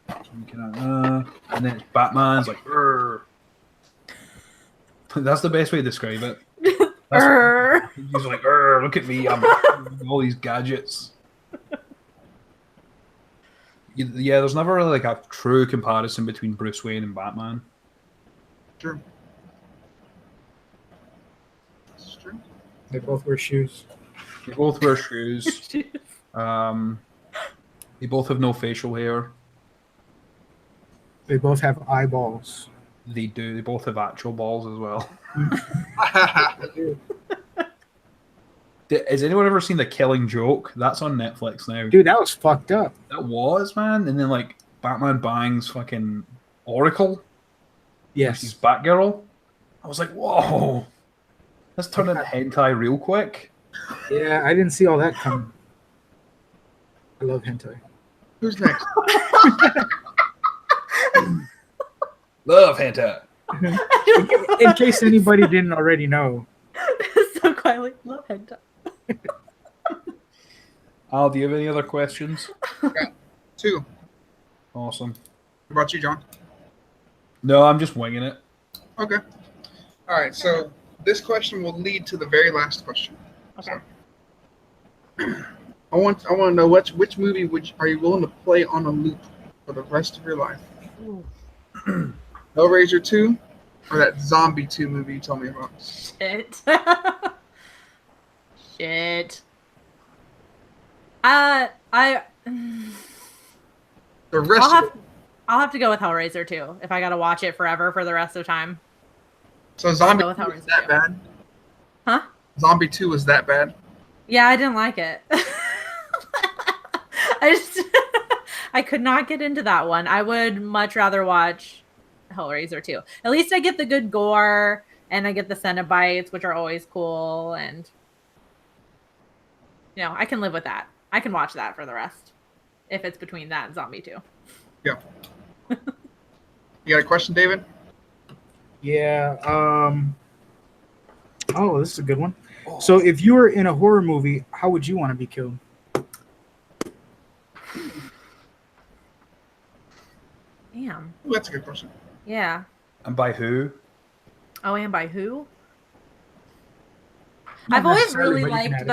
and then it's Batman's like, "Urgh." That's the best way to describe it. He's like, "Urgh, look at me, I'm all these gadgets." Yeah, there's never really like a true comparison between Bruce Wayne and Batman. True. This is true. They both wear shoes. They both wear shoes. They both have no facial hair. They both have eyeballs. They do. They both have actual balls as well. Has anyone ever seen The Killing Joke? That's on Netflix now. Dude, that was fucked up. That was, man. And then like Batman bangs fucking Oracle. Yes. She's Batgirl. I was like, whoa. Let's turn into hentai real quick. Yeah, I didn't see all that coming. I love hentai. Who's next? Love hentai. In case anybody didn't already know. So quietly, love hentai. Al, do you have any other questions? Got 2. Awesome. What about you, John? No, I'm just winging it. Okay. All right. So this question will lead to the very last question. Okay. I want to know which movie are you willing to play on a loop for the rest of your life? Hellraiser 2 or that Zombie 2 movie you told me about? Shit. Shit. The rest of it. I'll have to go with Hellraiser 2 if I gotta watch it forever for the rest of time. So Zombie I'll go 2 with was Hellraiser that 2. bad? Huh? Zombie 2 was that bad? Yeah, I didn't like it. I could not get into that one. I would much rather watch Hellraiser 2. At least I get the good gore and I get the Cenobites, which are always cool, and I can live with that. I can watch that for the rest if it's between that and Zombie 2. Yeah. You got a question, David? Yeah. Oh, this is a good one. So, if you were in a horror movie, how would you want to be killed? Damn. Ooh, that's a good question. Yeah. And by who? Oh, and by who? Not I've always necessarily, really but you can liked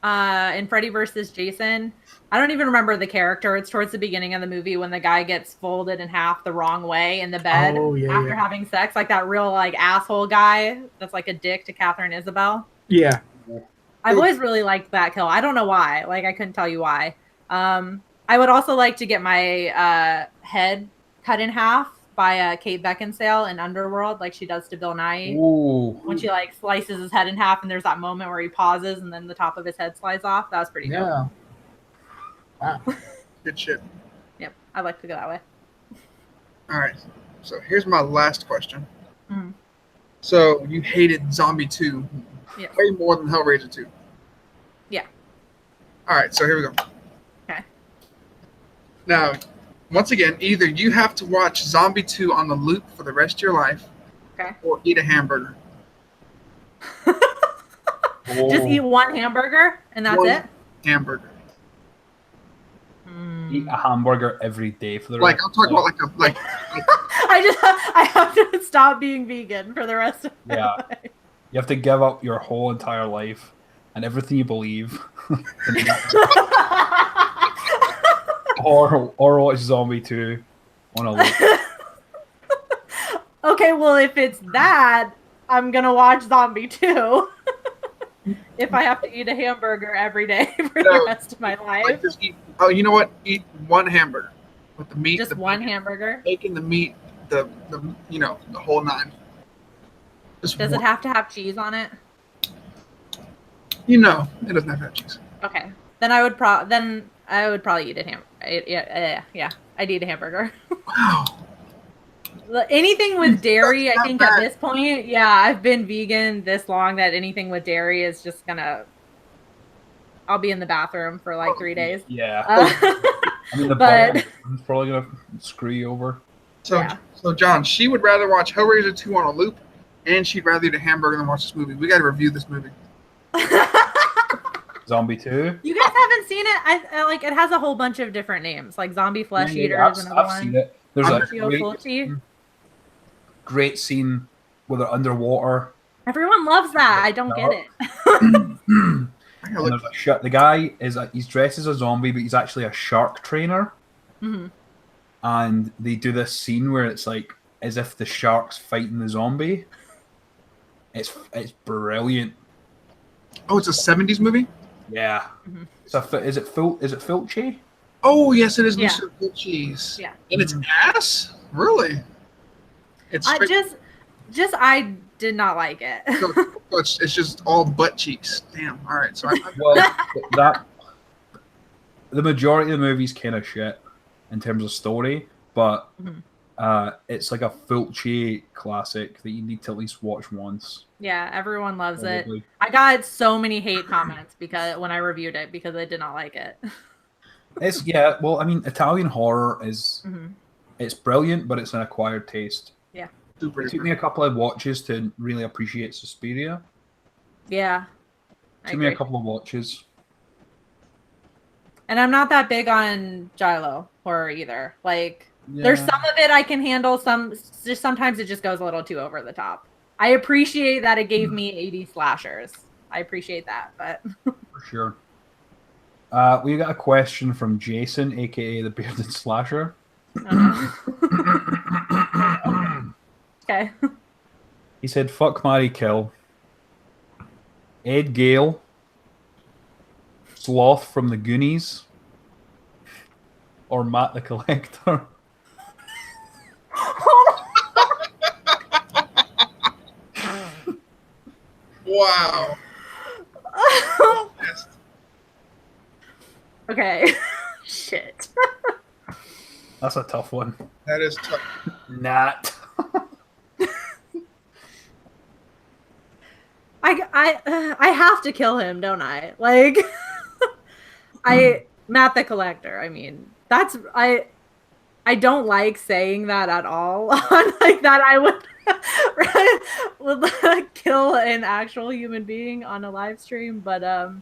add the in Freddy vs. Jason. I don't even remember the character. It's towards the beginning of the movie when the guy gets folded in half the wrong way in the bed after having sex, like that real like asshole guy that's like a dick to Catherine Isabel. Yeah. I've always really liked that kill. I don't know why. Like I couldn't tell you why. I would also like to get my head cut in half by Kate Beckinsale in Underworld, like she does to Bill Nye. Ooh. When she like slices his head in half, and there's that moment where he pauses, and then the top of his head slides off. That was pretty dope. Yeah. Wow. Good shit. Yep, I like to go that way. All right. So here's my last question. Mhm. So you hated Zombie 2 Yes. way more than Hellraiser 2. Yeah. All right. So here we go. Okay. Now, once again, either you have to watch Zombie 2 on the loop for the rest of your life, Okay. or eat a hamburger. Just eat one hamburger and that's One it. Hamburger. Eat a hamburger every day for the Like rest I'm talking of about like I have to stop being vegan for the rest of my Yeah. life. You have to give up your whole entire life and everything you believe. or watch Zombie 2 on a loop. Okay, well, if it's that, I'm gonna watch Zombie 2. If I have to eat a hamburger every day for the No. rest of my like life. just eat. Oh, you know what? Eat one hamburger with the meat, Just the one bacon, hamburger. bacon, the meat, the the whole nine. Just Does one. it have to have cheese on it? It doesn't have that cheese. Okay. Then I would probably eat a yeah. I'd eat a hamburger. Wow. Anything with dairy, I That's think not at bad. this point, yeah, I've been vegan this long that anything with dairy is just gonna. I'll be in the bathroom for like 3 days. Yeah. Uh, I mean, the but- butter is probably going to screw you over. So, Yeah. so John, she would rather watch Hellraiser 2 on a loop, and she'd rather eat a hamburger than watch this movie. We got to review this movie. Zombie 2? You guys haven't seen it? I like it has a whole bunch of different names, like Zombie Flesh Eater is another I've one. seen it. There's a Tokyo Fulci. great scene where they're underwater. Everyone loves that. I don't get it. I gotta And look. there's a the guy he's dressed as a zombie, but he's actually a shark trainer. Mhm. And they do this scene where it's like as if the shark's fighting the zombie. It's brilliant. Oh, it's a 70s movie? Yeah. Mhm. So is it Fulci? Oh, yes, it is Yeah. Mr. Good Cheese. Yeah. And it's ass? Really? It's I straight- I did not like it. so it's just all butt cheeks. Damn. All right. So Well, the majority of the movie's kind of shit in terms of story, but Mhm. it's like a Fulci classic that you need to at least watch once. Yeah, everyone loves Probably. it. I got so many hate comments because when I reviewed it because I did not like it. Well, I mean, Italian horror is Mhm. it's brilliant, but it's an acquired taste. super. It took me a couple of watches to really appreciate Suspiria. Yeah. It took me a couple of watches. And I'm not that big on giallo horror either. Like there's some of it I can handle, sometimes it just goes a little too over the top. I appreciate that it gave me 80 slashers. I appreciate that, but For sure. We got a question from Jason, aka the Bearded Slasher. okay. He said, "Fuck, marry, kill." Ed Gale, Sloth from the Goonies, or Matt the Collector. Wow. Okay. Shit. That's a tough one. That is tough. Nat. I have to kill him, don't I? Like Matt the Collector. I mean, I don't like saying that at all. Like that I would kill an actual human being on a live stream, but I'm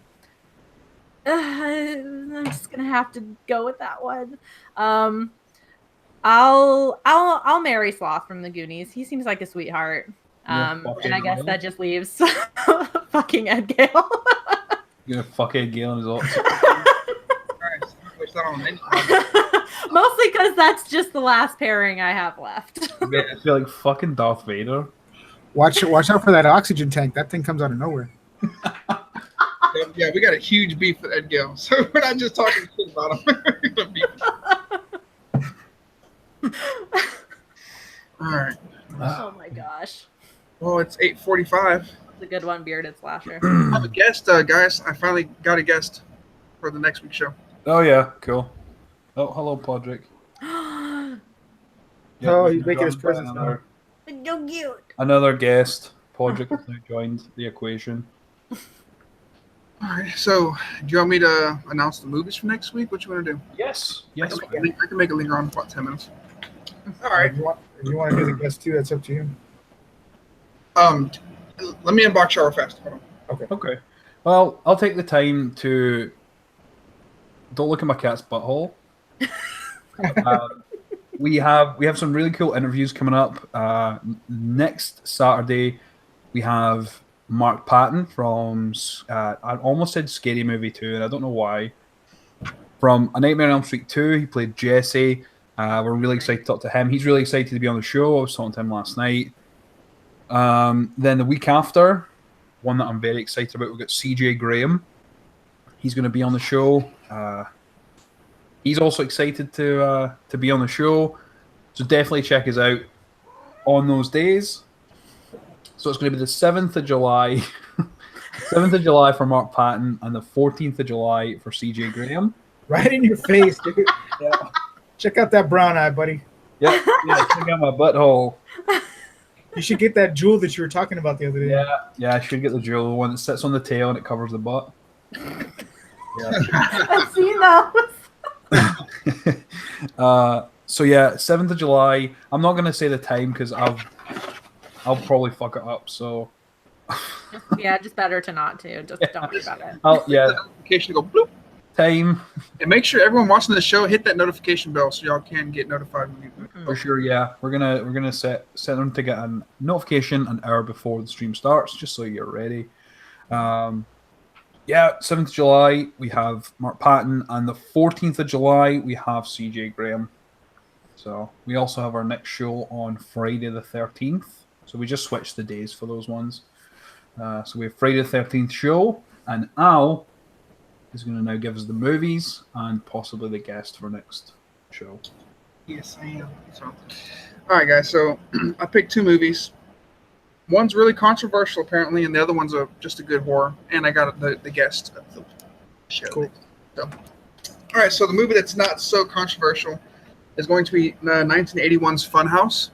just gonna have to go with that one. I'll marry Sloth from the Goonies. He seems like a sweetheart. Yeah, And I guess Gale. that just leaves fucking Ed Gale. You're gonna fuck Ed Gale and his awesome. All right. So wish that on any- Mostly because that's just the last pairing I have left. I feel like fucking Darth Vader. Watch out for that oxygen tank. That thing comes out of nowhere. Yeah, we got a huge beef with Ed Gale. So we're not just talking shit about him. We got beef. All right. Oh my gosh. Well, it's 8:45. It's a good one, bearded slasher. I have a guest, guys. I finally got a guest for the next week's show. Oh yeah, cool. Oh, hello, Podrick. Yep, Oh, we've he's been making his joined by presence known. So cute. another guest. Podrick has now joined the equation. All right. So, do you want me to announce the movies for next week? What you want to do? Yes, yes. I can make it linger on for about 10 minutes. All right. If you want to do the guest too, that's up to you. Let me unbox shower fast. Hold on. Okay. Well, I'll take the time to. Don't look at my cat's butthole. We have some really cool interviews coming up. Next Saturday, we have Mark Patton from I almost said Scary Movie 2, and I don't know why. From A Nightmare on Elm Street 2, he played Jesse. We're really excited to talk to him. He's really excited to be on the show. I was talking to him last night. Then the week after, one that I'm very excited about, we've got CJ Graham. He's going to be on the show. He's also excited to be on the show. So definitely check us out on those days. So it's going to be the 7th of July. 7th of July for Mark Patton and the 14th of July for CJ Graham. Right in your face, dude. Yeah. Check out that brown eye, buddy. Yeah, check out my butthole. You should get that jewel that you were talking about the other day. Yeah, I should get the jewel, the one that sits on the tail and it covers the butt. Yeah. I've seen those. So yeah, 7th of July. I'm not gonna say the time because I'll probably fuck it up. So Just better to not to. Just don't worry about it. The notification to go bloop. Time And make sure everyone watching the show hit that notification bell so y'all can get notified when you. for sure. Yeah, we're gonna set them to get a notification an hour before the stream starts, just so you're ready. 7th of July we have Mark Patton, and the 14th of July we have CJ Graham. So we also have our next show on Friday the 13th. So we just switched the days for those ones. So we have Friday the 13th show, and Al is going to now give us the movies and possibly the guest for next show. Yes, I am. So, all right, guys. So I picked two movies. One's really controversial, apparently, and the other one's just a good horror. And I got the guest of the show. Cool. So, all right. So the movie that's not so controversial is going to be 1981's Funhouse.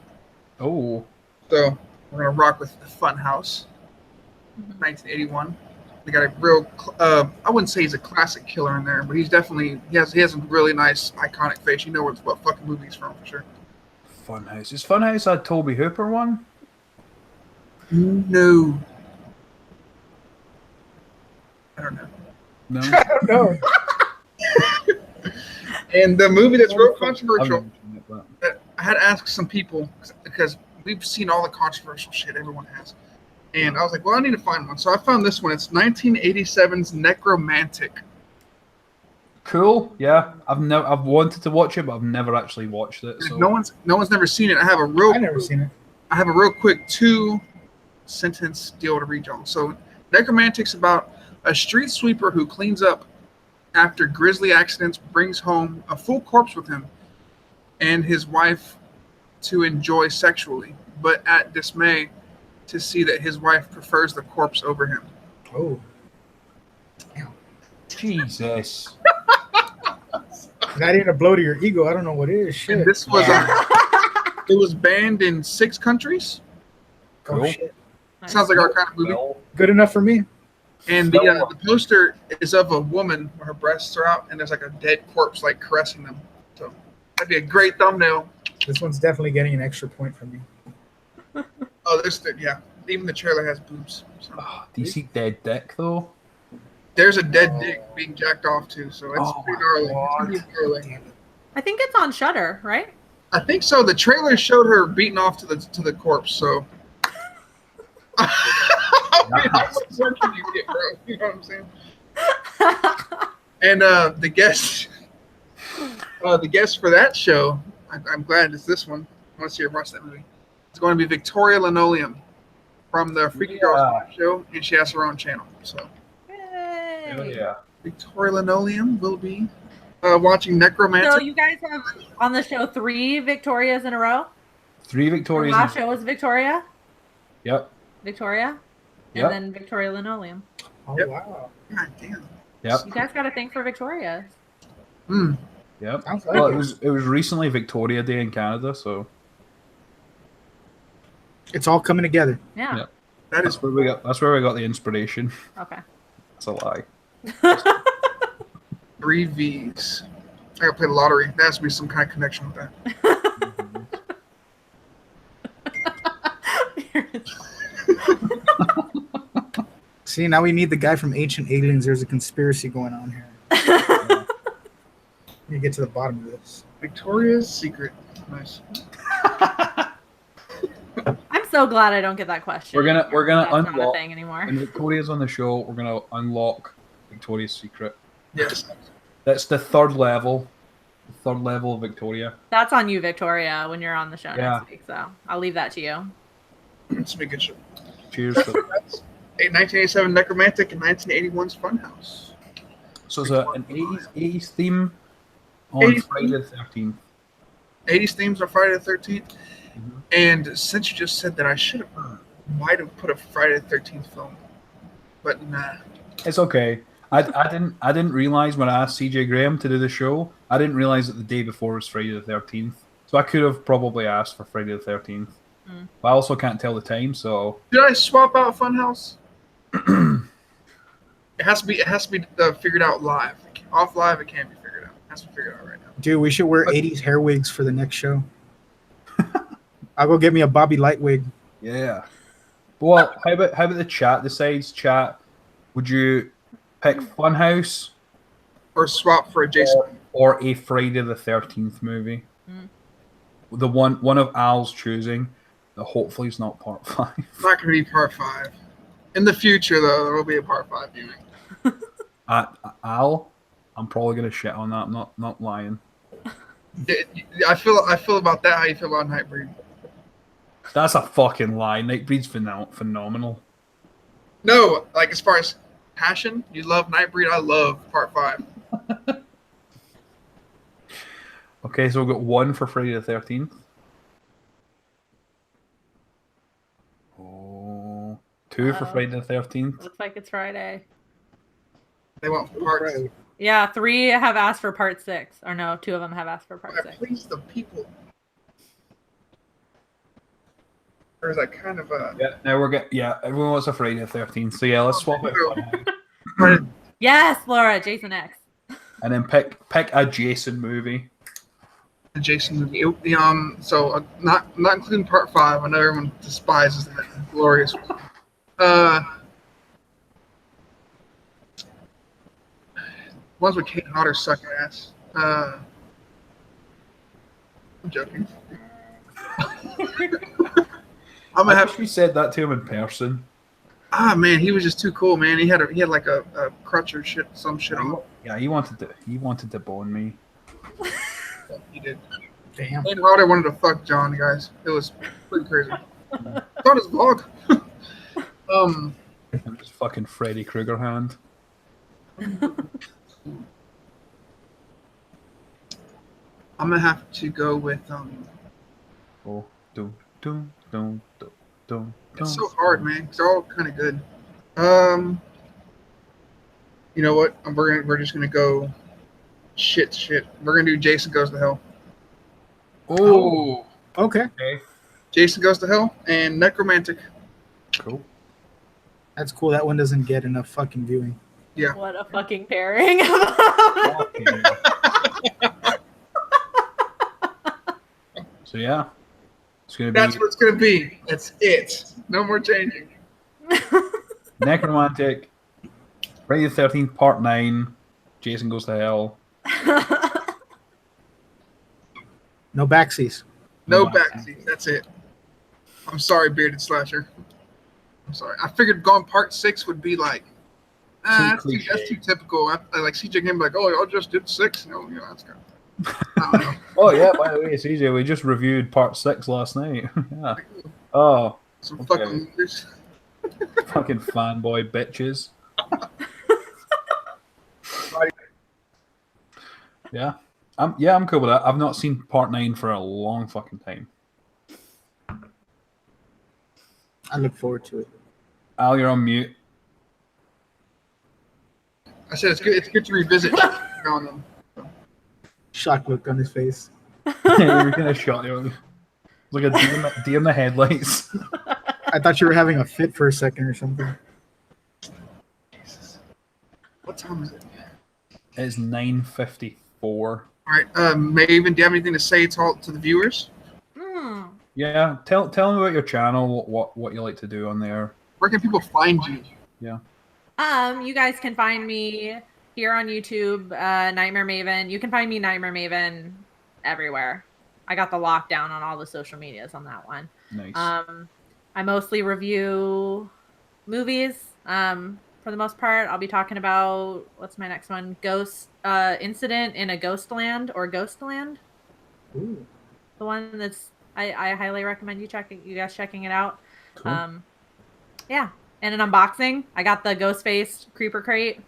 Oh, So we're gonna rock with the Funhouse, 1981. We got a real, I wouldn't say he's a classic killer in there, but he's definitely he has a really nice iconic face. You know what fucking movie he's from for sure. Funhouse. Is Funhouse a Toby Hooper one? No, I don't know. No. I don't know. And the movie that's real I've controversial, never seen it, but- that I had to ask some people because we've seen all the controversial shit everyone has. And I was like, well, I need to find one. So I found this one. It's 1987's Necromantic. Cool. Yeah, I've wanted to watch it, but I've never actually watched it. So No one's never seen it. I have a never seen it. I have a real quick 2-sentence deal to read y'all. So Necromantic's about a street sweeper who cleans up after grisly accidents, brings home a full corpse with him and his wife to enjoy sexually, but at dismay to see that his wife prefers the corpse over him. Oh, Jesus. that ain't a blow to your ego. I don't know what it is. Shit. And this was it was banned in 6 countries. Oh, Cool. shit. Sounds like our kind of movie. Well, Good enough for me. And the poster is of a woman where her breasts are out and there's like a dead corpse like caressing them. So that'd be a great thumbnail. This one's definitely getting an extra point from me. Oh, even the trailer has boobs. So. do you see Dead Dick though? There's a dead dick being jacked off too, so it's Oh pretty my gnarly. God. It's pretty gnarly. I think it's on Shudder, right? I think so. The trailer showed her beating off to the corpse. So, how much work can you get, bro? You know what I'm saying? And the guest for that show, I'm glad it's this one. I want to see her watch that movie. It's going to be Victoria Linoleum from the Freaky Girls show, and she has her own channel. So, Hell Yay. yeah. Victoria Linoleum will be watching Necromantic. So you guys have on the show 3 Victorias in a row? 3 The Victorias. last show was Victoria. Yep. Victoria. Yep. And then Victoria Linoleum. Oh Yep. wow. God damn. Yep. You guys got to thank for Victoria. Hmm. Yep. Sounds like Well, it. it was recently Victoria Day in Canada, so It's all coming together. Yeah. Yep. That is that's where we got the inspiration. Okay. That's a lie. 3 Vs. I gotta play the lottery. There has to be some kind of connection with that. See, now we need the guy from Ancient Aliens. There's a conspiracy going on here. We get to the bottom of this. Victoria's Secret. Nice. I'm so glad I don't get that question. We're gonna That's not a unlock thing anymore. when Victoria's on the show. We're gonna unlock Victoria's Secret. Yes. That's the third level. The third level of Victoria. That's on you, Victoria, when you're on the show Yeah. next week. So I'll leave that to you. It's a big good show. Cheers. To, 1987 Necromantic and 1981's Funhouse. so it's an 80s theme on 80s Friday the 13th. 80s themes on Friday the 13th. Mhm. And since you just said that, I might have put a Friday the 13th film, but nah. It's okay. I didn't realize when I asked CJ Graham to do the show. I didn't realize that the day before was Friday the 13th. So I could have probably asked for Friday the 13th. Mm. But I also can't tell the time, so Did I swap out Funhouse? It has to be figured out live. Off live, it can't be figured out. It has to be figured out right now. Dude, we should wear 80s hair wigs for the next show. I'll go get me a Bobby Light wig. yeah. Well, how about the chat decides? Chat, would you pick Funhouse Or swap for a Jason. or a Friday the 13th movie? Mm. The one of Al's choosing. Hopefully, it's not part 5. It's not going to be part 5. In the future, though, there will be a part 5 viewing. Al, I'm probably gonna shit on that. I'm not lying. I feel about that how you feel about Nightbreed. That's a fucking lie. Nightbreed's phenomenal. No, like as far as passion, you love Nightbreed. I love part 5. Okay, so we've got 1 for Friday the 13th. Oh, 2 for Uh-oh. Friday the 13th. Looks like it's Friday. They want parts. Yeah, 3 have asked for part 6. Or no, 2 of them have asked for part 6. Please the people. Or is that kind of a Yeah, now everyone wants a Friday the 13th. So yeah, let's swap it. Friday- Yes, Laura, Jason X. And then pick a Jason movie. the Jason movie? So not including part 5. I know everyone despises that glorious one. Ones with Kate Hodder suck ass. I'm joking. I'm gonna I have. wish we said that to him in person. Ah man, he was just too cool, man. He had like a crutch or shit, some shit on. Yeah, he wanted to bone me. He did. Damn. Kate Hodder wanted to fuck John, guys. It was pretty crazy. It's on his vlog. I'm just fucking Freddy Krueger hand. I'm gonna have to go with Oh, do. It's so hard, man. It's all kind of good. You know what? We're just gonna go. Shit. We're gonna do Jason Goes to Hell. Oh, Okay. okay, Jason Goes to Hell and Necromantic. cool. That's cool. That one doesn't get enough fucking viewing. Yeah. What a fucking pairing. Okay. So yeah, it's gonna be That's what it's gonna be. That's it. No more changing. Necromantic, Friday the 13th, Part 9, Jason Goes to Hell. No backsies. No No backseat. That's it. I'm sorry, Bearded Slasher. I'm sorry. I figured Gone Part 6 would be like, that's too typical. I like CJ Game like, oh, y'all just did 6. You know, that's kind of. I don't know. Oh yeah, by the way, CJ, we just reviewed Part 6 last night. Yeah. Oh, Some Okay. fucking losers. fucking fanboy bitches. Yeah. I'm cool with that. I've not seen Part 9 for a long fucking time. I look forward to it. Al, you're on mute. I said it's good. It's good to revisit. On them. Shock look on his face. You're gonna shot you. Like a deer in the headlights. I thought you were having a fit for a second or something. Jesus. What time is it? It's 9:54. All right, Maven, do you have anything to say to the viewers? Yeah, tell me about your channel. What you like to do on there. Where can people find you? Yeah. You guys can find me here on YouTube, Nightmare Maven. You can find me Nightmare Maven everywhere. I got the lockdown on all the social medias on that one. Nice. I mostly review movies. For the most part, I'll be talking about what's my next one? Ghost Incident in a Ghostland or Ghostland. Ooh. The one that's I highly recommend you guys checking it out. Cool. Yeah, and an unboxing. I got the Ghostface Creeper Crate.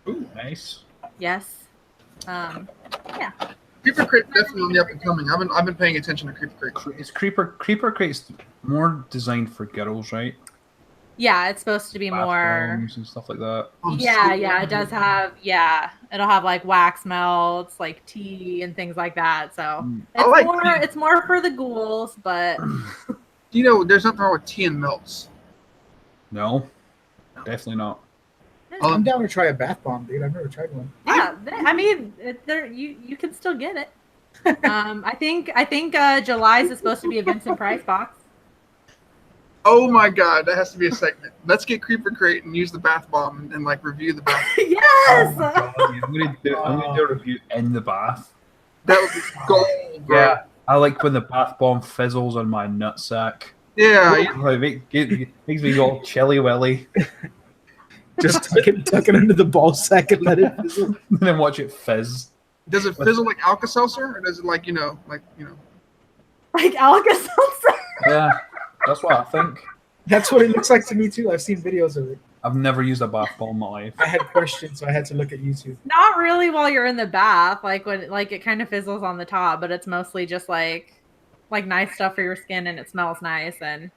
Ooh, Nice. Yes. Yeah. Creeper Crate definitely on the up and coming. I've been paying attention to Creeper Crate. It's Creeper Crate's more designed for girls, right? Yeah, it's supposed to be more Bathrooms and stuff like that. Yeah, it does have it'll have like wax melts, like tea and things like that. So it's more for the ghouls, but You know, there's nothing wrong with tea and melts. No, definitely not. I'm down to try a bath bomb, dude. I've never tried one. yeah, I mean, you can still get it. I think July's is supposed to be a Vincent Price box. Oh my god, that has to be a segment. Let's get Creeper Crate and use the bath bomb and like review the bath. Yes. I'm gonna do a review in the bath. That would be gold, bro. Yeah, I like when the bath bomb fizzles on my nutsack. Yeah. It makes me all chilly willy. Just tuck it under the ball sack and let it fizzle. And then watch it fizz. Does it fizzle like Alka-Seltzer, or does it like like Alka-Seltzer? Yeah, that's what I think. That's what it looks like to me too. I've seen videos of it. I've never used a bath bomb in my life. I had questions, so I had to look at YouTube. Not really while you're in the bath, like when it kind of fizzles on the top, but it's mostly just like nice stuff for your skin, and it smells nice, and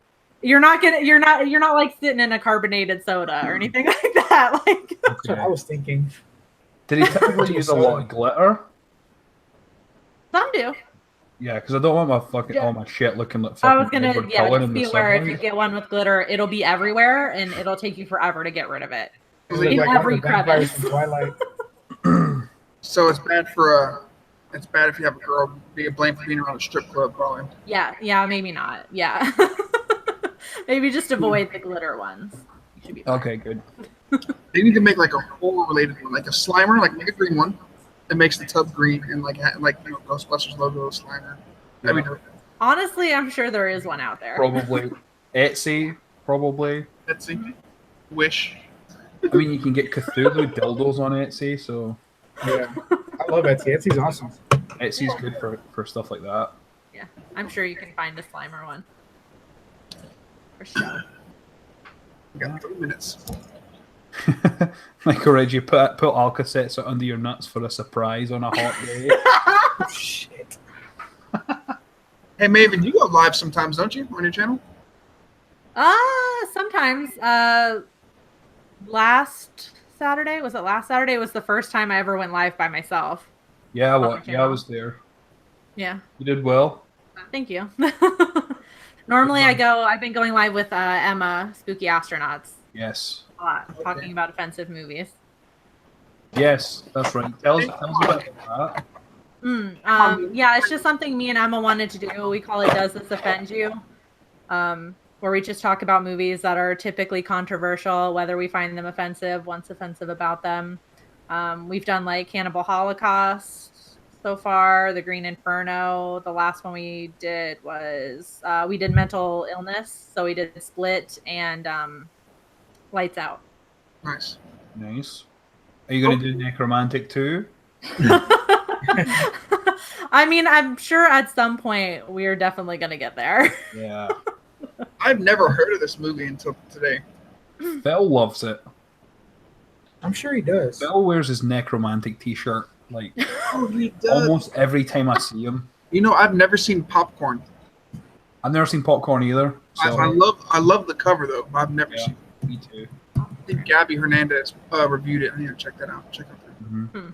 you're not like sitting in a carbonated soda or anything like that. Like That's what I was thinking. Did he typically use a lot of glitter? Some do. Yeah, because I don't want my all my shit looking like I was fucking gonna Edward Cullen just in be the aware if subway. you get one with glitter, it'll be everywhere, and it'll take you forever to get rid of it. Like one of every the vampires crevice. from Twilight. so it's bad for it's bad if you have a girl being blamed for being around a strip club, probably. Yeah, maybe not. Yeah. Maybe just avoid the glitter ones. You should be fine. Okay, good. They need to make like a horror related one, like a Slimer, like make a green one that makes the tub green and like Ghostbusters logo Slimer. That'd be dope. Honestly, I'm sure there is one out there. Probably Etsy. Probably. Etsy, Wish. I mean, you can get Cthulhu dildos on Etsy, so Yeah, I love Etsy. Etsy's awesome. Etsy's good for stuff like that. Yeah, I'm sure you can find a Slimer one. For sure. We got 3 minutes. Michael Reggie, put Alka-Seltzer under your nuts for a surprise on a hot day. Shit. Hey Maven, you go live sometimes, don't you, on your channel? Sometimes. Last Saturday was the first time I ever went live by myself. Yeah, Okay. I was there. Yeah. You did well. Thank you. Normally I've been going live with Emma, Spooky Astronauts, Yes. a lot, talking about offensive movies. Yes, that's right. Tell us about that. Yeah, it's just something me and Emma wanted to do. We call it Does This Offend You? Where we just talk about movies that are typically controversial, whether we find them offensive, what's offensive about them. We've done like Cannibal Holocaust so far, The Green Inferno. The last one we did was we did mental illness, so we did Split and Lights Out. Nice. Nice. Are you going to do Necromantic too? I mean, I'm sure at some point we're definitely going to get there. Yeah. I've never heard of this movie until today. Phil loves it. I'm sure he does. Phil wears his Necromantic t-shirt like Oh, he does. almost every time I see him. You know, I've never seen Popcorn. I've never seen Popcorn either. So I love the cover though. I've never Yeah. seen. me too. I think Gabby Hernandez reviewed it. I need to check that out. Check out that. Mhm.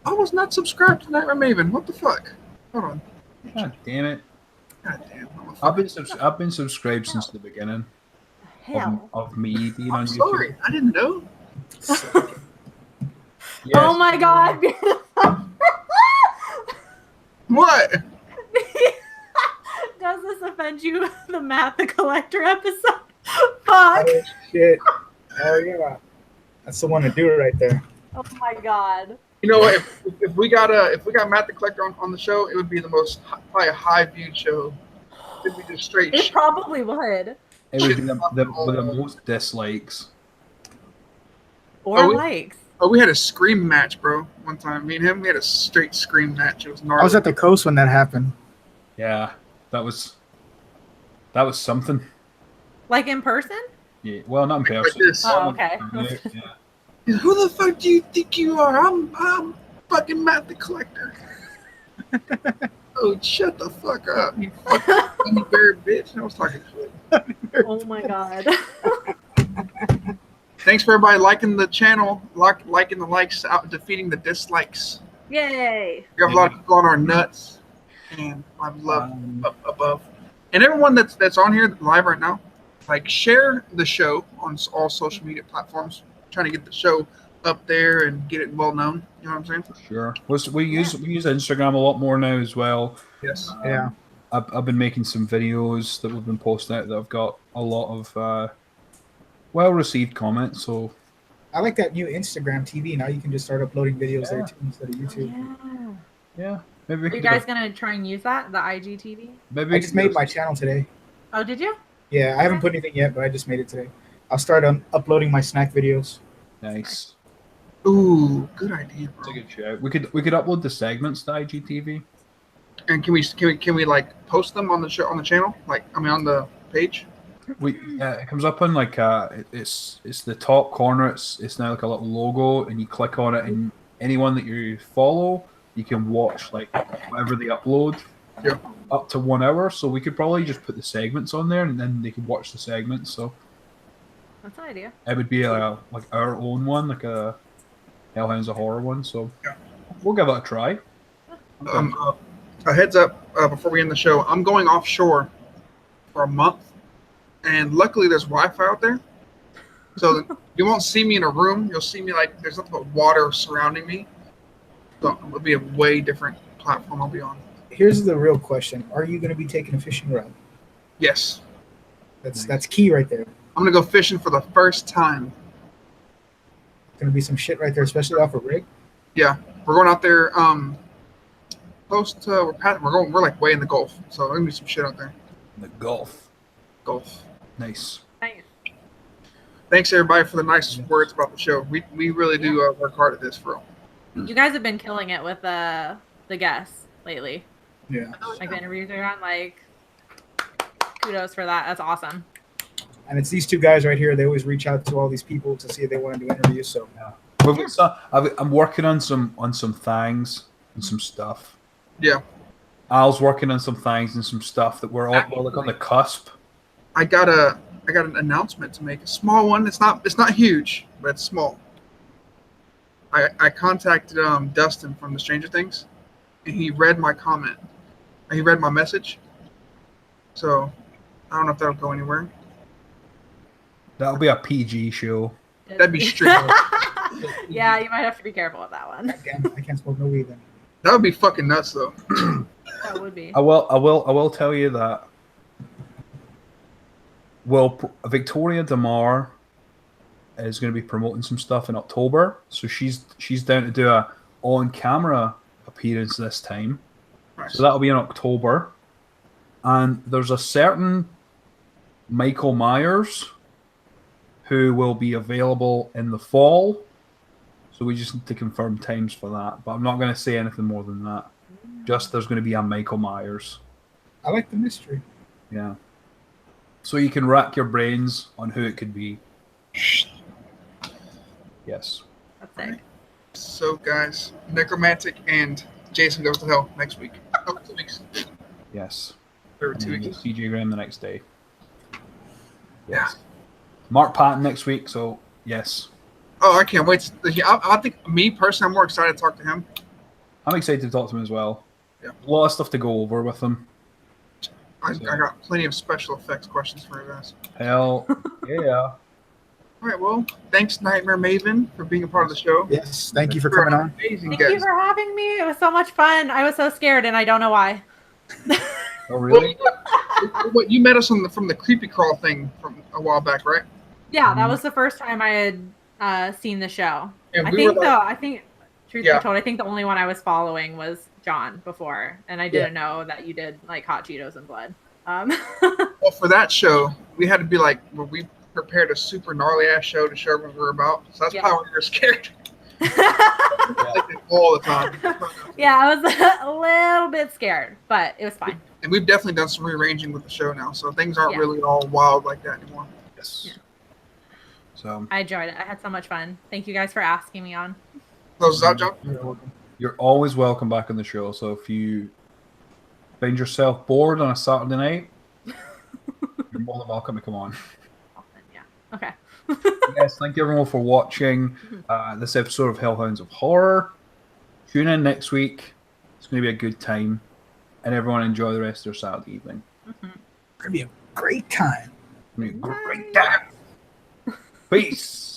I was not subscribed to Nightmare Maven. What the fuck? Hold on. God damn it! God damn. I've been subscribed since the beginning Hell. of me being I'm on sorry. YouTube. I didn't know. Yes. Oh my god. What? Does this offend you? The Matt the Collector episode? Fuck. Oh, shit. Oh, yeah. That's the one to do right there. Oh my god. You know what? If we got Matt the Collector on the show, it would be the most probably a high viewed show. It'd be just straight It shit. probably would. It would be the most dislikes. Or Oh, we- likes. Oh, we had a scream match, bro. One time, me and him, we had a straight scream match. It was gnarly. I was at the coast when that happened. Yeah, that was something. Like in person? Yeah, well, not in Like person. this. Oh, okay. Yeah. Who the fuck do you think you are? I'm fucking Matt the Collector. Oh, shut the fuck up, you fucking bear bitch. I was talking shit. Oh my god. Thanks for everybody liking the channel, liking the likes, out defeating the dislikes. Yay. We have a lot of people on our nuts, and I love up above. And everyone that's on here live right now, like share the show on all social media platforms. Trying to get the show up there and get it well known. You know what I'm saying? Sure. We use Instagram a lot more now as well. Yes. Yeah. I've been making some videos that we've been posting out that have got a lot of well received comments. So I like that new Instagram TV. Now you can just start uploading videos there too instead of YouTube. Yeah. yeah, maybe we Are you can guys gonna try and use that? The IGTV? maybe I we just can made do- my channel today. Oh, did you? Yeah, I haven't put anything yet, but I just made it today. I'll start uploading my snack videos. nice. Ooh, good idea, That's bro. a good shout. We could upload the segments to IGTV. And can we like post them on the show on the channel? Like on the page? It comes up on like it's the top corner. It's now like a little logo, and you click on it, and anyone that you follow, you can watch like whatever they upload. Yeah. Up to 1 hour, so we could probably just put the segments on there, and then they could watch the segments. So That's an idea. it would be like our own one, like a Hellhounds a horror one. So Yeah. we'll give it a try. A heads up before we end the show. I'm going offshore for a month, and luckily there's Wi-Fi out there, so you won't see me in a room. You'll see me like there's nothing but water surrounding me. So it'll be a way different platform I'll be on. Here's the real question: are you going to be taking a fishing rod? Yes, That's key right there. I'm gonna go fishing for the first time. Going to be some shit right there, especially off a rig. Yeah, we're going out there. We're like way in the Gulf, so there's gonna be some shit out there. The Gulf, Gulf. nice. Nice. Thanks everybody for the nice words about the show. We really do work hard at this, for real. You guys have been killing it with the guests lately. Yeah. Like the interviews are on, like kudos for that. That's awesome. And it's these two guys right here. They always reach out to all these people to see if they want to do interviews. So I'm working on some things and some stuff. Yeah, Al's working on some things and some stuff that we're all like on the cusp. I got an announcement to make. A small one. It's not huge, but it's small. I contacted Dustin from the Stranger Things, and he read my comment. He read my message. So I don't know if that'll go anywhere. That'll be a PG show. That'd be strict. Yeah, you might have to be careful with that one. I can't smoke no weed then. That would be fucking nuts, though. That would be. I will tell you that. Well, Victoria DeMar is going to be promoting some stuff in October, so she's down to do a on-camera appearance this time. Nice. So that'll be in October, and there's a certain Michael Myers who will be available in the fall. So we just need to confirm times for that, but I'm not going to say anything more than that. Just there's going to be a Michael Myers. I like the mystery. Yeah. So you can rack your brains on who it could be. Yes. That's sick. So, guys, Necromantic and Jason Goes to Hell next week. Oh, 2 weeks. Yes. Every And 2 then weeks. CJ Graham the next day. Yeah. Yes. Mark Patton next week, so yes. Oh, I can't wait. I think me personally, I'm more excited to talk to him. I'm excited to talk to him as well. Yeah. A lot of stuff to go over with him. I So- got plenty of special effects questions for you guys. Hell yeah. All right, well, thanks, Nightmare Maven, for being a part of the show. Yes, thank you for You're coming an on. amazing Thank you guest. for having me. It was so much fun. I was so scared, and I don't know why. Oh really? What you met us from the creepy crawl thing from a while back, right? Yeah, that was the first time I had seen the show. And I we were think like- I think truth Yeah. be told, I think the only one I was following was John before, and I didn't know that you did like hot Cheetos and blood. Well, for that show, we had to be like, well, we prepared a super gnarly ass show to show everyone we were about. So that's Yeah. probably why we were scared. Like that all the time. Yeah, I was a little bit scared, but it was fine. And we've definitely done some rearranging with the show now, so things aren't Yeah. really all wild like that anymore. Yes. Yeah. So I enjoyed it. I had so much fun. Thank you guys for asking me on. Close out, John. you're always welcome back on the show. So if you find yourself bored on a Saturday night, you're more than welcome to come on. Yeah. Okay. Yes, thank you everyone for watching this episode of Hellhounds of Horror. Tune in next week. It's going to be a good time. And everyone enjoy the rest of their Saturday evening. Mhm. It's gonna be a great time. It's going to be a great time. Peace.